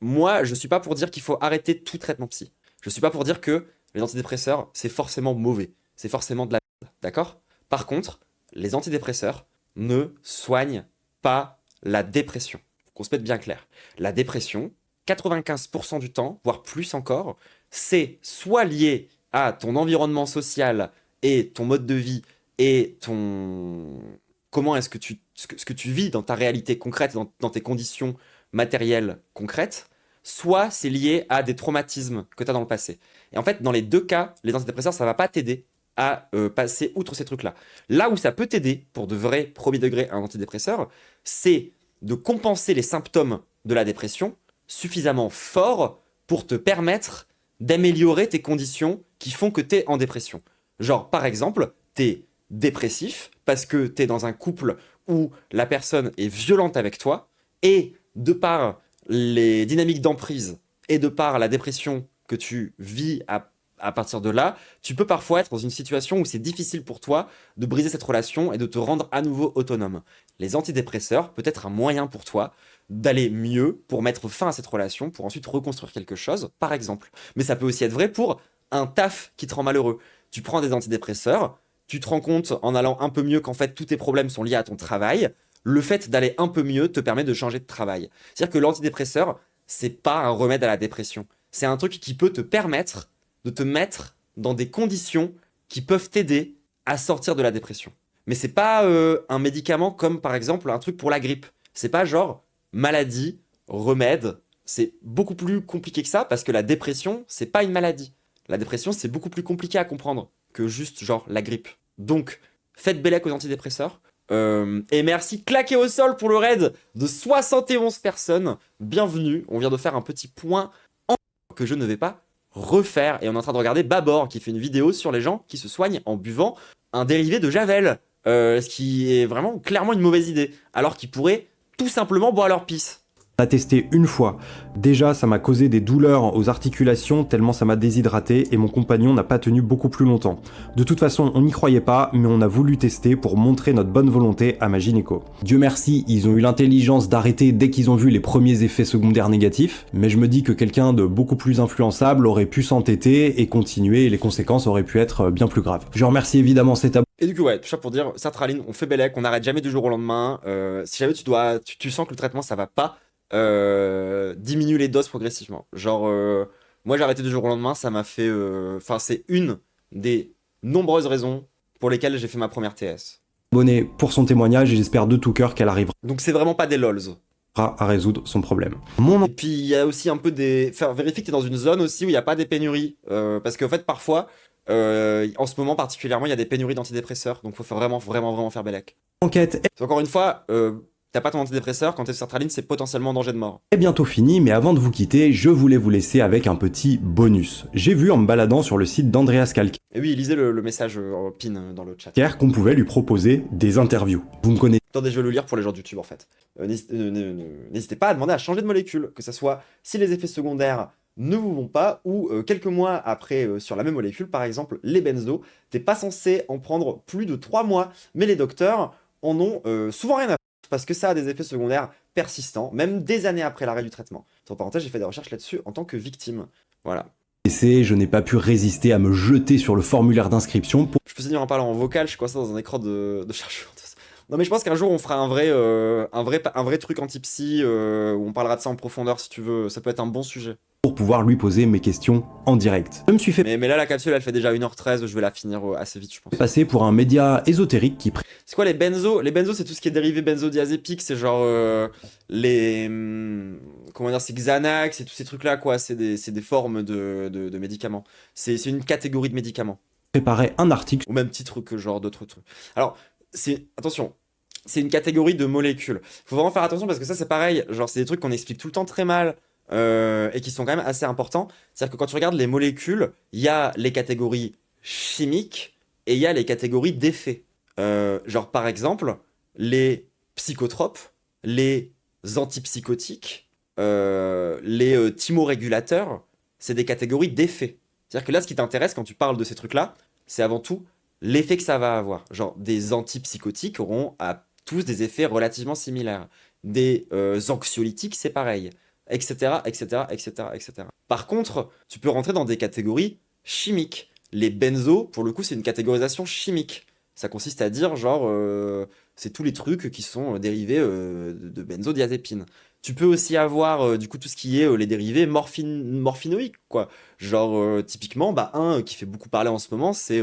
Moi, je suis pas pour dire qu'il faut arrêter tout traitement psy. Je suis pas pour dire que les antidépresseurs, c'est forcément mauvais. C'est forcément de la merde, d'accord? Par contre, les antidépresseurs ne soignent pas la dépression. Faut qu'on se mette bien clair. La dépression, 95% du temps, voire plus encore, c'est soit lié à ton environnement social et ton mode de vie et comment est-ce que ce que tu vis dans ta réalité concrète, dans tes conditions matérielles concrètes, soit c'est lié à des traumatismes que tu as dans le passé. Et en fait, dans les deux cas, les antidépresseurs, ça va pas t'aider à passer outre ces trucs-là. Là où ça peut t'aider, pour de vrais premier degré, un antidépresseur, c'est de compenser les symptômes de la dépression suffisamment forts pour te permettre d'améliorer tes conditions qui font que t'es en dépression. Genre, par exemple, t'es dépressif parce que t'es dans un couple où la personne est violente avec toi, et de par les dynamiques d'emprise et de par la dépression que tu vis à partir de là, tu peux parfois être dans une situation où c'est difficile pour toi de briser cette relation et de te rendre à nouveau autonome. Les antidépresseurs peut être un moyen pour toi d'aller mieux, pour mettre fin à cette relation, pour ensuite reconstruire quelque chose, par exemple. Mais ça peut aussi être vrai pour un taf qui te rend malheureux. Tu prends des antidépresseurs, tu te rends compte en allant un peu mieux qu'en fait tous tes problèmes sont liés à ton travail. Le fait d'aller un peu mieux te permet de changer de travail. C'est-à-dire que l'antidépresseur, c'est pas un remède à la dépression. C'est un truc qui peut te permettre de te mettre dans des conditions qui peuvent t'aider à sortir de la dépression. Mais c'est pas un médicament comme par exemple un truc pour la grippe. C'est pas genre maladie, remède. C'est beaucoup plus compliqué que ça parce que la dépression, c'est pas une maladie. La dépression, c'est beaucoup plus compliqué à comprendre que juste genre la grippe. Donc, faites bellec aux antidépresseurs. Et merci, claqué au sol pour le raid de 71 personnes. Bienvenue, on vient de faire un petit point en que je ne vais pas refaire. Et on est en train de regarder Babor qui fait une vidéo sur les gens qui se soignent en buvant un dérivé de Javel. Ce qui est vraiment clairement une mauvaise idée. Alors qu'ils pourraient tout simplement boire leur pisse. On a testé une fois. Déjà, ça m'a causé des douleurs aux articulations tellement ça m'a déshydraté et mon compagnon n'a pas tenu beaucoup plus longtemps. De toute façon, on n'y croyait pas, mais on a voulu tester pour montrer notre bonne volonté à ma gynéco. Dieu merci, ils ont eu l'intelligence d'arrêter dès qu'ils ont vu les premiers effets secondaires négatifs, mais je me dis que quelqu'un de beaucoup plus influençable aurait pu s'entêter et continuer et les conséquences auraient pu être bien plus graves. Je remercie évidemment cet abonné. Et du coup, ouais, tout ça pour dire, sertraline, on fait bellec, on n'arrête jamais du jour au lendemain. Si jamais tu sens que le traitement ça va pas, diminue les doses progressivement. Genre, moi j'ai arrêté du jour au lendemain, ça m'a fait... Enfin, c'est une des nombreuses raisons pour lesquelles j'ai fait ma première TS. Abonné pour son témoignage et j'espère de tout cœur qu'elle arrivera Donc c'est vraiment pas des lols. À résoudre son problème. Et puis il y a aussi un peu des... Enfin, vérifie que t'es dans une zone aussi où il n'y a pas des pénuries. Parce qu'en fait, parfois, en ce moment particulièrement, il y a des pénuries d'antidépresseurs. Donc faut vraiment faire bellec. Enquête. Encore une fois... T'as pas ton antidépresseur, quand t'es sur sertraline, c'est potentiellement en danger de mort. C'est bientôt fini, mais avant de vous quitter, je voulais vous laisser avec un petit bonus. J'ai vu en me baladant sur le site d'Andreas Calcaire. Et oui, lisez le message pin dans le chat. Qu'on pouvait lui proposer des interviews. Vous me connaissez. Attendez, je vais le lire pour les gens de YouTube en fait. N'hésitez pas à demander à changer de molécule, que ça soit si les effets secondaires ne vous vont pas ou quelques mois après sur la même molécule, par exemple les benzos, t'es pas censé en prendre plus de 3 mois, mais les docteurs en ont souvent rien à faire parce que ça a des effets secondaires persistants, même des années après l'arrêt du traitement. Entre parenthèses, j'ai fait des recherches là-dessus en tant que victime. Voilà. Je n'ai pas pu résister à me jeter sur le formulaire d'inscription pour... Je peux dire en parlant en vocal, je suis coincé dans un écran de chercheur. Non mais je pense qu'un jour on fera un vrai truc anti-psy où on parlera de ça en profondeur si tu veux, ça peut être un bon sujet. Pour pouvoir lui poser mes questions en direct. Je me suis fait... Mais là la capsule elle fait déjà 1h13, je vais la finir assez vite je pense. Passer pour un média ésotérique qui... C'est quoi les benzos? Les benzos c'est tout ce qui est dérivé benzodiazépique, c'est genre comment dire, c'est Xanax et tous ces trucs là quoi, c'est des formes de médicaments. C'est une catégorie de médicaments. Préparer un article. Au même titre que genre d'autres trucs. Alors, attention, c'est une catégorie de molécules. Faut vraiment faire attention parce que ça c'est pareil, genre c'est des trucs qu'on explique tout le temps très mal. Et qui sont quand même assez importants. C'est-à-dire que quand tu regardes les molécules, il y a les catégories chimiques et il y a les catégories d'effets. Genre par exemple, les psychotropes, les antipsychotiques, les thymorégulateurs, c'est des catégories d'effets. C'est-à-dire que là, ce qui t'intéresse quand tu parles de ces trucs-là, c'est avant tout l'effet que ça va avoir. Genre des antipsychotiques auront tous des effets relativement similaires. Des anxiolytiques, c'est pareil. Etc. Par contre, tu peux rentrer dans des catégories chimiques. Les benzos, pour le coup, c'est une catégorisation chimique. Ça consiste à dire, genre, c'est tous les trucs qui sont dérivés de benzodiazépine. Tu peux aussi avoir, du coup, tout ce qui est les dérivés morphinoïques, quoi. Genre, typiquement, un qui fait beaucoup parler en ce moment, c'est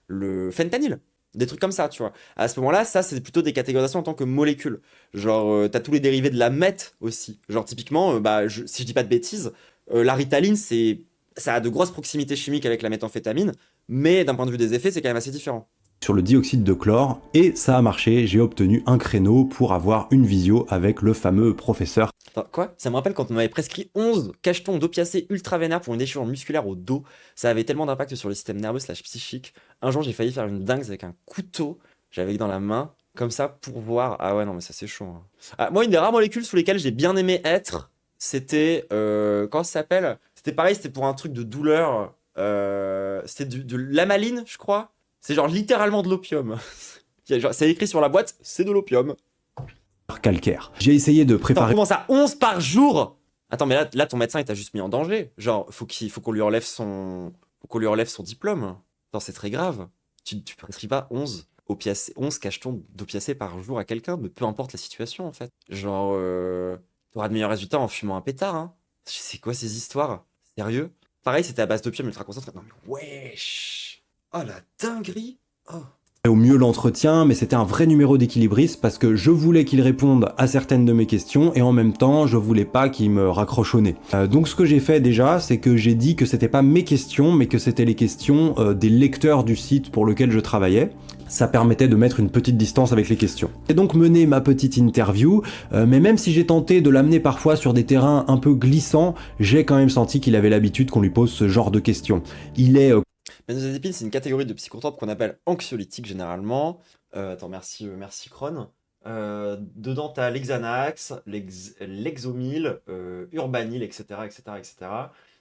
le fentanyl. Des trucs comme ça, tu vois. À ce moment-là, ça, c'est plutôt des catégorisations en tant que molécules. Genre, t'as tous les dérivés de la meth aussi. Genre, typiquement, si je dis pas de bêtises, la Ritaline, ça a de grosses proximités chimiques avec la méthamphétamine, mais d'un point de vue des effets, c'est quand même assez différent. sur le dioxyde de chlore, et ça a marché, j'ai obtenu un créneau pour avoir une visio avec le fameux professeur. Attends, quoi? Ça me rappelle quand on m'avait prescrit 11 cachetons d'opiacés ultra vénères pour une déchirure musculaire au dos. Ça avait tellement d'impact sur le système nerveux / psychique. Un jour, j'ai failli faire une dingue avec un couteau, j'avais dans la main, comme ça, pour voir. Ah ouais, non, mais ça c'est chaud. Hein. Ah, moi, une des rares molécules sous lesquelles j'ai bien aimé être, c'était. Comment ça s'appelle? C'était pareil, c'était pour un truc de douleur. C'était de l'amaline, je crois. C'est genre littéralement de l'opium. C'est écrit sur la boîte, c'est de l'opium. Calcaire. J'ai essayé de préparer... Attends, comment ça, 11 par jour? Attends, mais là, ton médecin, il t'a juste mis en danger. Genre, faut qu'on lui enlève son diplôme. Attends, c'est très grave. Tu prescris pas 11 cachetons d'opiacés par jour à quelqu'un, mais peu importe la situation, en fait. Genre, t'auras de meilleurs résultats en fumant un pétard, hein. C'est quoi ces histoires? Sérieux? Pareil, c'était à base d'opium ultra concentré. Non mais wesh! Oh la dinguerie! Oh. Au mieux l'entretien, mais c'était un vrai numéro d'équilibriste parce que je voulais qu'il réponde à certaines de mes questions et en même temps, je voulais pas qu'il me raccroche au nez. Donc ce que j'ai fait déjà, c'est que j'ai dit que c'était pas mes questions, mais que c'était les questions des lecteurs du site pour lequel je travaillais. Ça permettait de mettre une petite distance avec les questions. J'ai donc mené ma petite interview, mais même si j'ai tenté de l'amener parfois sur des terrains un peu glissants, j'ai quand même senti qu'il avait l'habitude qu'on lui pose ce genre de questions. Il est... Benzodiazépine, c'est une catégorie de psychotropes qu'on appelle anxiolytiques généralement. Attends, merci Cron. Dedans, t'as l'Xanax, l'Exomil, Urbanil, etc., etc., etc.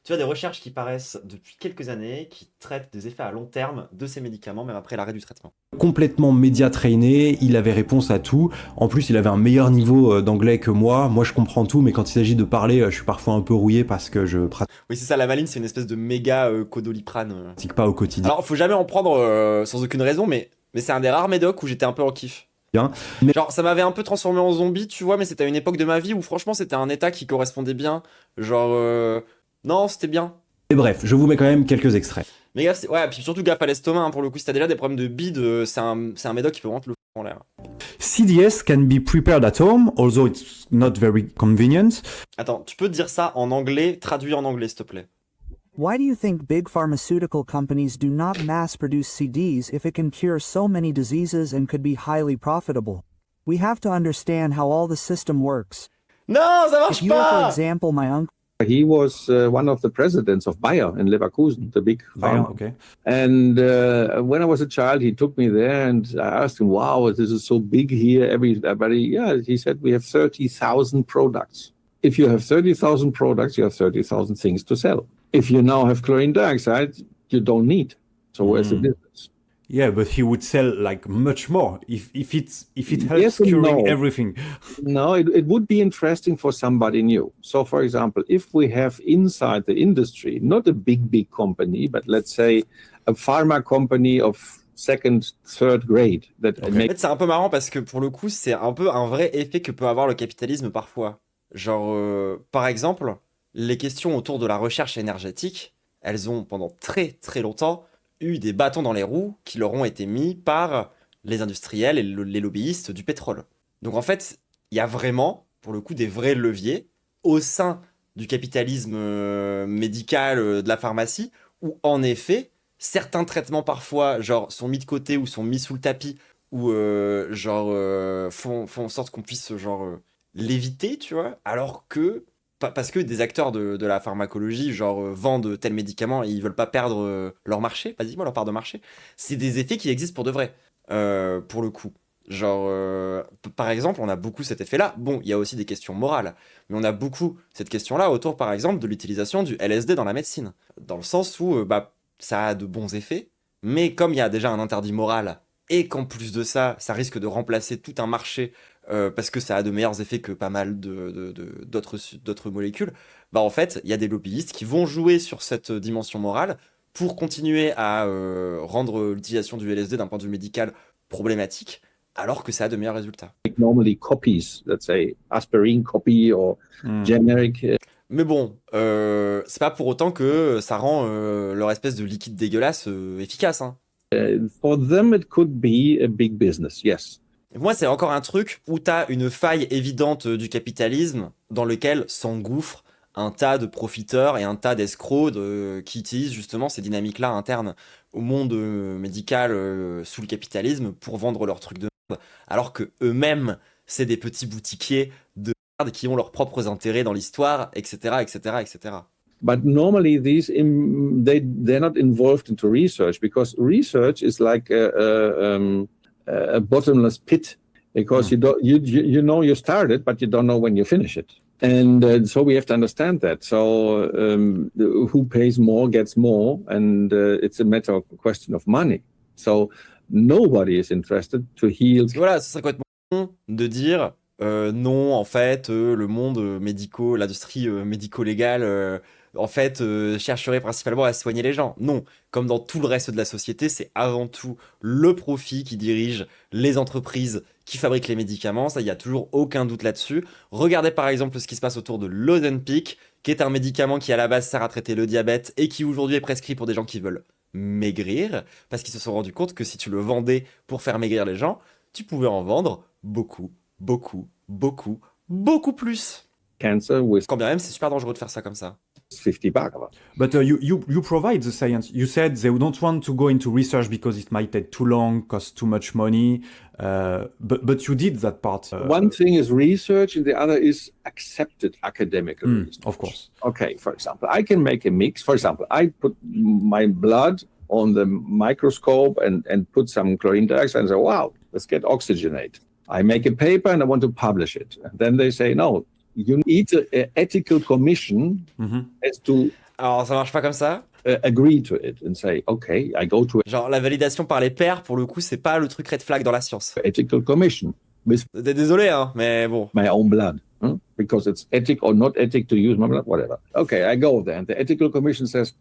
Tu as des recherches qui paraissent depuis quelques années qui traitent des effets à long terme de ces médicaments, même après l'arrêt du traitement. Complètement média traîné, il avait réponse à tout. En plus, il avait un meilleur niveau d'anglais que moi. Moi, je comprends tout, mais quand il s'agit de parler, je suis parfois un peu rouillé parce que je pratique. Oui, c'est ça, la maline, c'est une espèce de méga codoliprane. Pas au quotidien. Alors, faut jamais en prendre sans aucune raison, mais c'est un des rares médocs où j'étais un peu en kiff. Mais... Genre, ça m'avait un peu transformé en zombie, tu vois, mais c'était à une époque de ma vie où franchement, c'était un état qui correspondait bien. Genre, non, c'était bien. Et bref, je vous mets quand même quelques extraits. Mais gaffe, ouais, puis surtout gaffe à l'estomac, hein, pour le coup, si t'as déjà des problèmes de bide, c'est un médoc qui peut vraiment te le en l'air. CDS can be prepared at home, although it's not very convenient. Attends, tu peux dire ça en anglais, traduit en anglais, s'il te plaît. Why do you think big pharmaceutical companies do not mass produce CDs if it can cure so many diseases and could be highly profitable? We have to understand how all the system works. Non, ça marche if you are, for pas! example, my uncle. He was one of the presidents of Bayer in Leverkusen, the big farm. Okay. And when I was a child, he took me there and I asked him, wow, this is so big here. Everybody, yeah, he said, we have 30,000 products. If you have 30,000 products, you have 30,000 things to sell. If you now have chlorine dioxide, you don't need. So where's the business? Yeah, but he would sell like much more if it helps Yes and curing no. everything. No, it would be interesting for somebody new. So, for example, if we have inside the industry, not a big company, but let's say a pharma company of second, third grade. That En fait, c'est un peu marrant parce que pour le coup, c'est un peu un vrai effet que peut avoir le capitalisme parfois. Genre, par exemple, les questions autour de la recherche énergétique, elles ont pendant très très longtemps eu des bâtons dans les roues qui leur ont été mis par les industriels et les lobbyistes du pétrole. Donc en fait, il y a vraiment, pour le coup, des vrais leviers au sein du capitalisme médical, de la pharmacie, où en effet, certains traitements parfois, genre, sont mis de côté ou sont mis sous le tapis, ou font en sorte qu'on puisse, l'éviter, tu vois, alors que parce que des acteurs de la pharmacologie, vendent tel médicament et ils veulent pas perdre leur marché, vas-y, moi, leur part de marché, c'est des effets qui existent pour de vrai, pour le coup. Par exemple, on a beaucoup cet effet-là. Bon, il y a aussi des questions morales, mais on a beaucoup cette question-là autour, par exemple, de l'utilisation du LSD dans la médecine. Dans le sens où, ça a de bons effets, mais comme il y a déjà un interdit moral, et qu'en plus de ça, ça risque de remplacer tout un marché parce que ça a de meilleurs effets que pas mal d'autres molécules, en fait, il y a des lobbyistes qui vont jouer sur cette dimension morale pour continuer à rendre l'utilisation du LSD d'un point de vue médical problématique, alors que ça a de meilleurs résultats. Normally copies, let's say aspirin copy or generic. Mais bon, c'est pas pour autant que ça rend leur espèce de liquide dégueulasse efficace, hein. For them, it could be a big business, yes. Moi, c'est encore un truc où t'as une faille évidente du capitalisme dans lequel s'engouffre un tas de profiteurs et un tas d'escrocs qui utilisent justement ces dynamiques-là internes au monde médical sous le capitalisme pour vendre leurs trucs de merde, alors que eux-mêmes, c'est des petits boutiquiers de merde qui ont leurs propres intérêts dans l'histoire, etc., etc., etc. But normally they're not involved into research, because research is like a bottomless pit, because you know you started, but you don't know when you finish it. And so we have to understand that. So who pays more gets more, and it's a matter of question of money. So nobody is interested to heal. Voilà, ce serait complètement con de dire non, en fait, le monde l'industrie médico-légale, en fait, chercherait principalement à soigner les gens. Non, comme dans tout le reste de la société, c'est avant tout le profit qui dirige les entreprises qui fabriquent les médicaments. Ça, il n'y a toujours aucun doute là-dessus. Regardez par exemple ce qui se passe autour de l'Ozempic, qui est un médicament qui à la base sert à traiter le diabète et qui aujourd'hui est prescrit pour des gens qui veulent maigrir, parce qu'ils se sont rendus compte que si tu le vendais pour faire maigrir les gens, tu pouvais en vendre beaucoup, beaucoup, beaucoup, beaucoup plus. Cancer with Quand bien même, c'est super dangereux de faire ça comme ça. $50. But you provide the science. You said they don't want to go into research because it might take too long, cost too much money. But you did that part. One thing is research, and the other is accepted academic research. Of course. Okay, for example, I can make a mix. For example, I put my blood on the microscope and put some chlorine dioxide and say, wow, let's get oxygenate. I make a paper and I want to publish it. And then they say, no, you need an ethical commission as to Alors, ça marche pas comme ça. Agree to it and say, okay, I go to Genre, la validation par les pairs, pour le coup, c'est pas le truc red flag dans la science. ethical commission with Désolé, hein, mais bon. my own blood, because it's ethic or not ethic to use my blood, whatever. Okay, I go there, and the ethical commission says,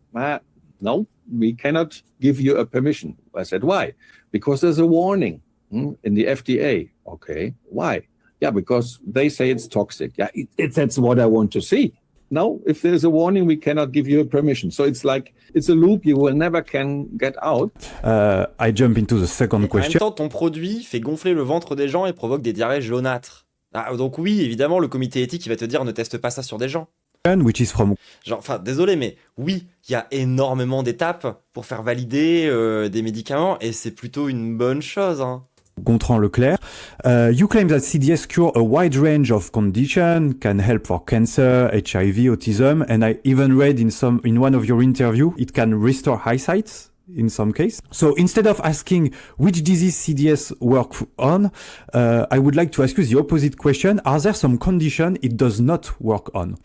no, we cannot give you a permission. I said, why? Because there's a warning in the FDA. Okay, why? Yeah, because they say it's toxic. Yeah, that's what I want to see. No, if there's a warning, we cannot give you a permission. So it's like, it's a loop you will never can get out. I jump into the second En même question. temps, ton produit fait gonfler le ventre des gens et provoque des diarrhées jaunâtres. Ah, donc oui, évidemment, le comité éthique, il va te dire ne teste pas ça sur des gens. Which is from Genre, enfin, désolé, mais oui, il y a énormément d'étapes pour faire valider des médicaments et c'est plutôt une bonne chose, hein. Gontran Leclerc. You claim that CDS cure a wide range of conditions, can help for cancer, HIV, autism, and I even read in one of your interview, it can restore eyesight in some case. So instead of asking which disease CDS work on, I would like to ask you the opposite question. Are there some condition it does not work on?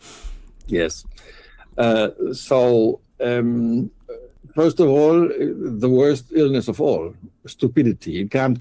Yes. First of all, the worst illness of all, stupidity. It can't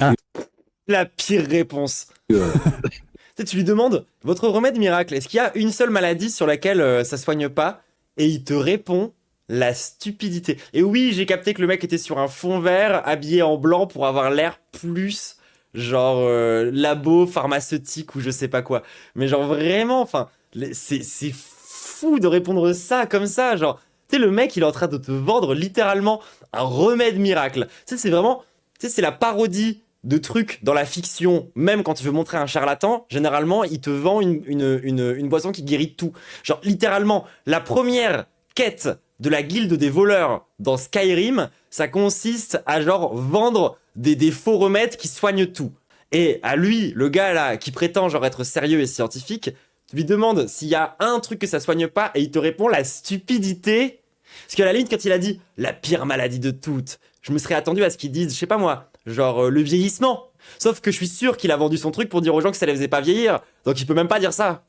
La pire réponse. Tu lui demandes, votre remède miracle, est-ce qu'il y a une seule maladie sur laquelle ça soigne pas? Et il te répond, la stupidité. Et oui, j'ai capté que le mec était sur un fond vert, habillé en blanc pour avoir l'air plus genre labo pharmaceutique ou je sais pas quoi. Mais genre vraiment, enfin, c'est fou de répondre ça comme ça, genre... Tu sais, le mec, il est en train de te vendre littéralement un remède miracle. Tu sais, c'est vraiment... Tu sais, c'est la parodie de trucs dans la fiction. Même quand tu veux montrer un charlatan, généralement, il te vend une boisson qui guérit tout. Genre, littéralement, la première quête de la guilde des voleurs dans Skyrim, ça consiste à, genre, vendre des faux remèdes qui soignent tout. Et à lui, le gars, là, qui prétend, genre, être sérieux et scientifique... Tu lui demandes s'il y a un truc que ça soigne pas et il te répond la stupidité. Parce qu'à la limite, quand il a dit la pire maladie de toutes, je me serais attendu à ce qu'il dise, je sais pas moi, genre le vieillissement. Sauf que je suis sûr qu'il a vendu son truc pour dire aux gens que ça les faisait pas vieillir. Donc il peut même pas dire ça.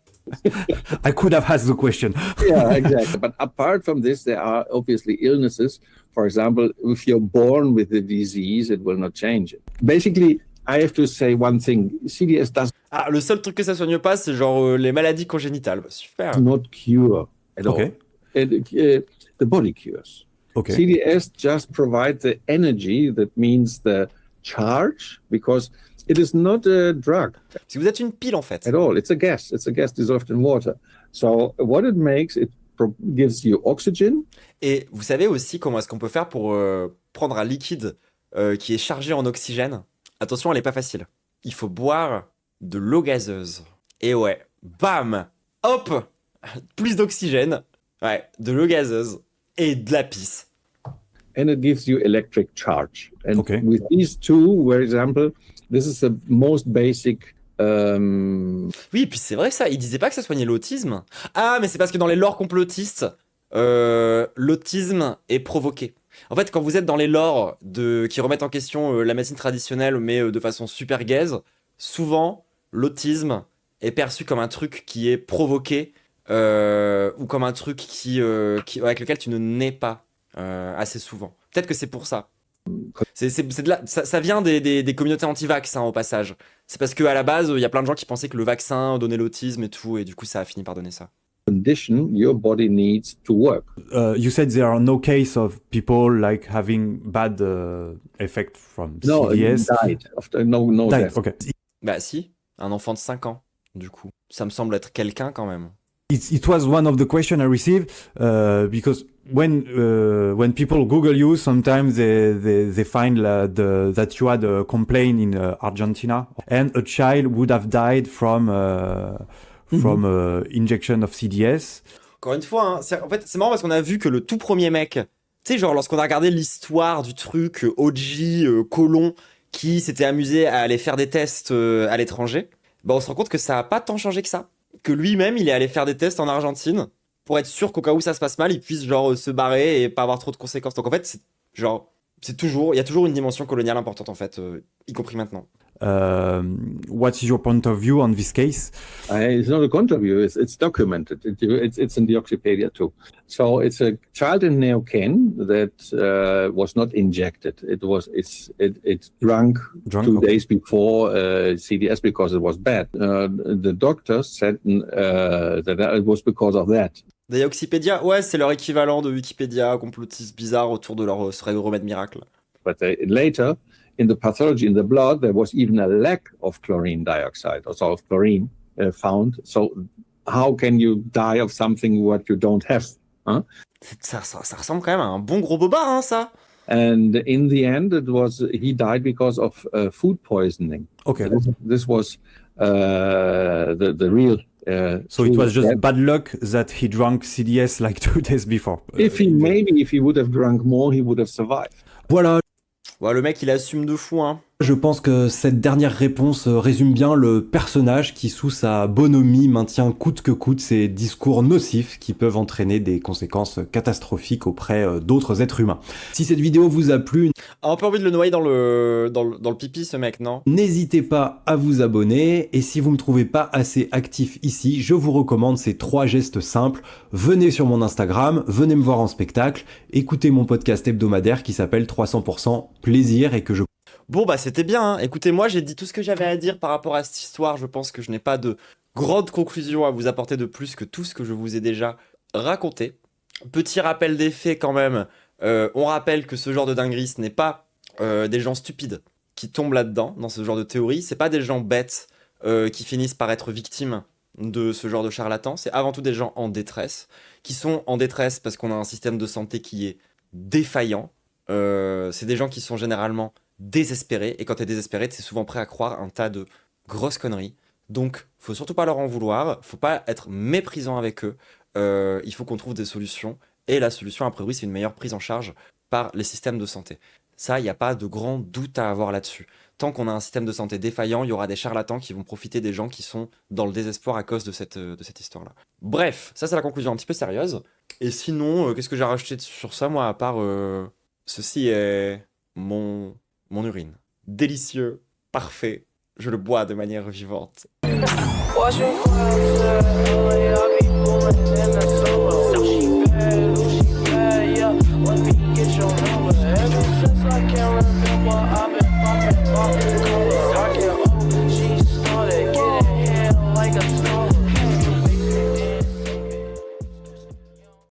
I could have asked the question. Yeah, exactly. But apart from this, there are obviously illnesses. For example, if you're born with the disease, it will not change it. Basically, I have to say one thing. CDS does le seul truc que ça soigne pas, c'est genre les maladies congénitales. Super. not cure at all. And, the body cures. Okay. CDS just provides the energy, that means the charge, because it is not a drug. Si vous êtes une pile en fait. At all. It's a gas. It's a gas dissolved in water. So what it makes, it gives you oxygen. Et vous savez aussi comment est-ce qu'on peut faire pour prendre un liquide qui est chargé en oxygène? Attention, elle est pas facile. Il faut boire de l'eau gazeuse. Et ouais, bam, hop, plus d'oxygène, ouais, de l'eau gazeuse et de la pisse. And it gives you electric charge. And with these two, for example, this is the most basic. Oui, puis c'est vrai ça, il disait pas que ça soignait l'autisme. Ah, mais c'est parce que dans les lores complotistes, l'autisme est provoqué. En fait, quand vous êtes dans les lores qui remettent en question la médecine traditionnelle, mais de façon super gaze, souvent, l'autisme est perçu comme un truc qui est provoqué ou comme un truc avec lequel tu ne nais pas assez souvent. Peut-être que c'est pour ça. Ça vient des communautés anti-vax, hein, au passage. C'est parce qu'à la base, il y a plein de gens qui pensaient que le vaccin donnait l'autisme et tout, et du coup, ça a fini par donner ça. Condition your body needs to work. You said there are no case of people like having bad effect from CDS. No died. death. Okay. Bah si, un enfant de 5 ans, du coup. Ça me semble être quelqu'un quand même. It was one of the questions I received because when people Google you, sometimes they find that you had a complaint in Argentina and a child would have died from injection of CDS. Encore une fois, hein, c'est marrant parce qu'on a vu que le tout premier mec, tu sais, genre lorsqu'on a regardé l'histoire du truc OG colon qui s'était amusé à aller faire des tests à l'étranger, bah on se rend compte que ça a pas tant changé que ça. Que lui-même, il est allé faire des tests en Argentine pour être sûr qu'au cas où ça se passe mal, il puisse genre se barrer et pas avoir trop de conséquences. Donc en fait, il y a toujours une dimension coloniale importante en fait, y compris maintenant. What is your point of view on this case? It's not a point of view. It's documented. It's in the Wikipedia too. So it's a child in Neuquén that was not injected. It's drunk 2 days before CDS because it was bad. The doctors said that it was because of that. Deoxypedia, ouais, c'est leur équivalent de Wikipédia, complotiste bizarre autour de leur remède miracle. But later, in the pathology in the blood, there was even a lack of chlorine dioxide, or of chlorine found. So how can you die of something what you don't have? Huh? Ça ressemble quand même à un bon gros bobard, hein, ça. And in the end, he died because of food poisoning. Okay. This was the real. So it was just bad luck that he drank CDS like 2 days before. If he would have drunk more, he would have survived. Voilà. Ouais, le mec, il assume de fou, hein. Je pense que cette dernière réponse résume bien le personnage qui, sous sa bonhomie, maintient coûte que coûte ces discours nocifs qui peuvent entraîner des conséquences catastrophiques auprès d'autres êtres humains. Si cette vidéo vous a plu... A un peu envie de le noyer dans le pipi, ce mec, non? N'hésitez pas à vous abonner, et si vous me trouvez pas assez actif ici, je vous recommande ces 3 gestes simples. Venez sur mon Instagram, venez me voir en spectacle, écoutez mon podcast hebdomadaire qui s'appelle 300% plaisir et que je... Bon bah c'était bien, hein. Écoutez, moi j'ai dit tout ce que j'avais à dire par rapport à cette histoire, je pense que je n'ai pas de grande conclusion à vous apporter de plus que tout ce que je vous ai déjà raconté. Petit rappel des faits quand même, on rappelle que ce genre de dinguerie, ce n'est pas des gens stupides qui tombent là-dedans, dans ce genre de théorie, c'est pas des gens bêtes qui finissent par être victimes de ce genre de charlatans, c'est avant tout des gens en détresse, qui sont en détresse parce qu'on a un système de santé qui est défaillant, c'est des gens qui sont généralement désespérés, et quand t'es désespéré, t'es souvent prêt à croire un tas de grosses conneries. Donc, faut surtout pas leur en vouloir, faut pas être méprisant avec eux, il faut qu'on trouve des solutions, et la solution, a priori, c'est une meilleure prise en charge par les systèmes de santé. Ça, il n'y a pas de grand doute à avoir là-dessus. Tant qu'on a un système de santé défaillant, il y aura des charlatans qui vont profiter des gens qui sont dans le désespoir à cause de cette histoire-là. Bref, ça c'est la conclusion un petit peu sérieuse. Et sinon, qu'est-ce que j'ai rajouté sur ça, moi, à part... ceci est mon urine. Délicieux, parfait, je le bois de manière vivante. Get your number ever since I can't remember. I've been bumping.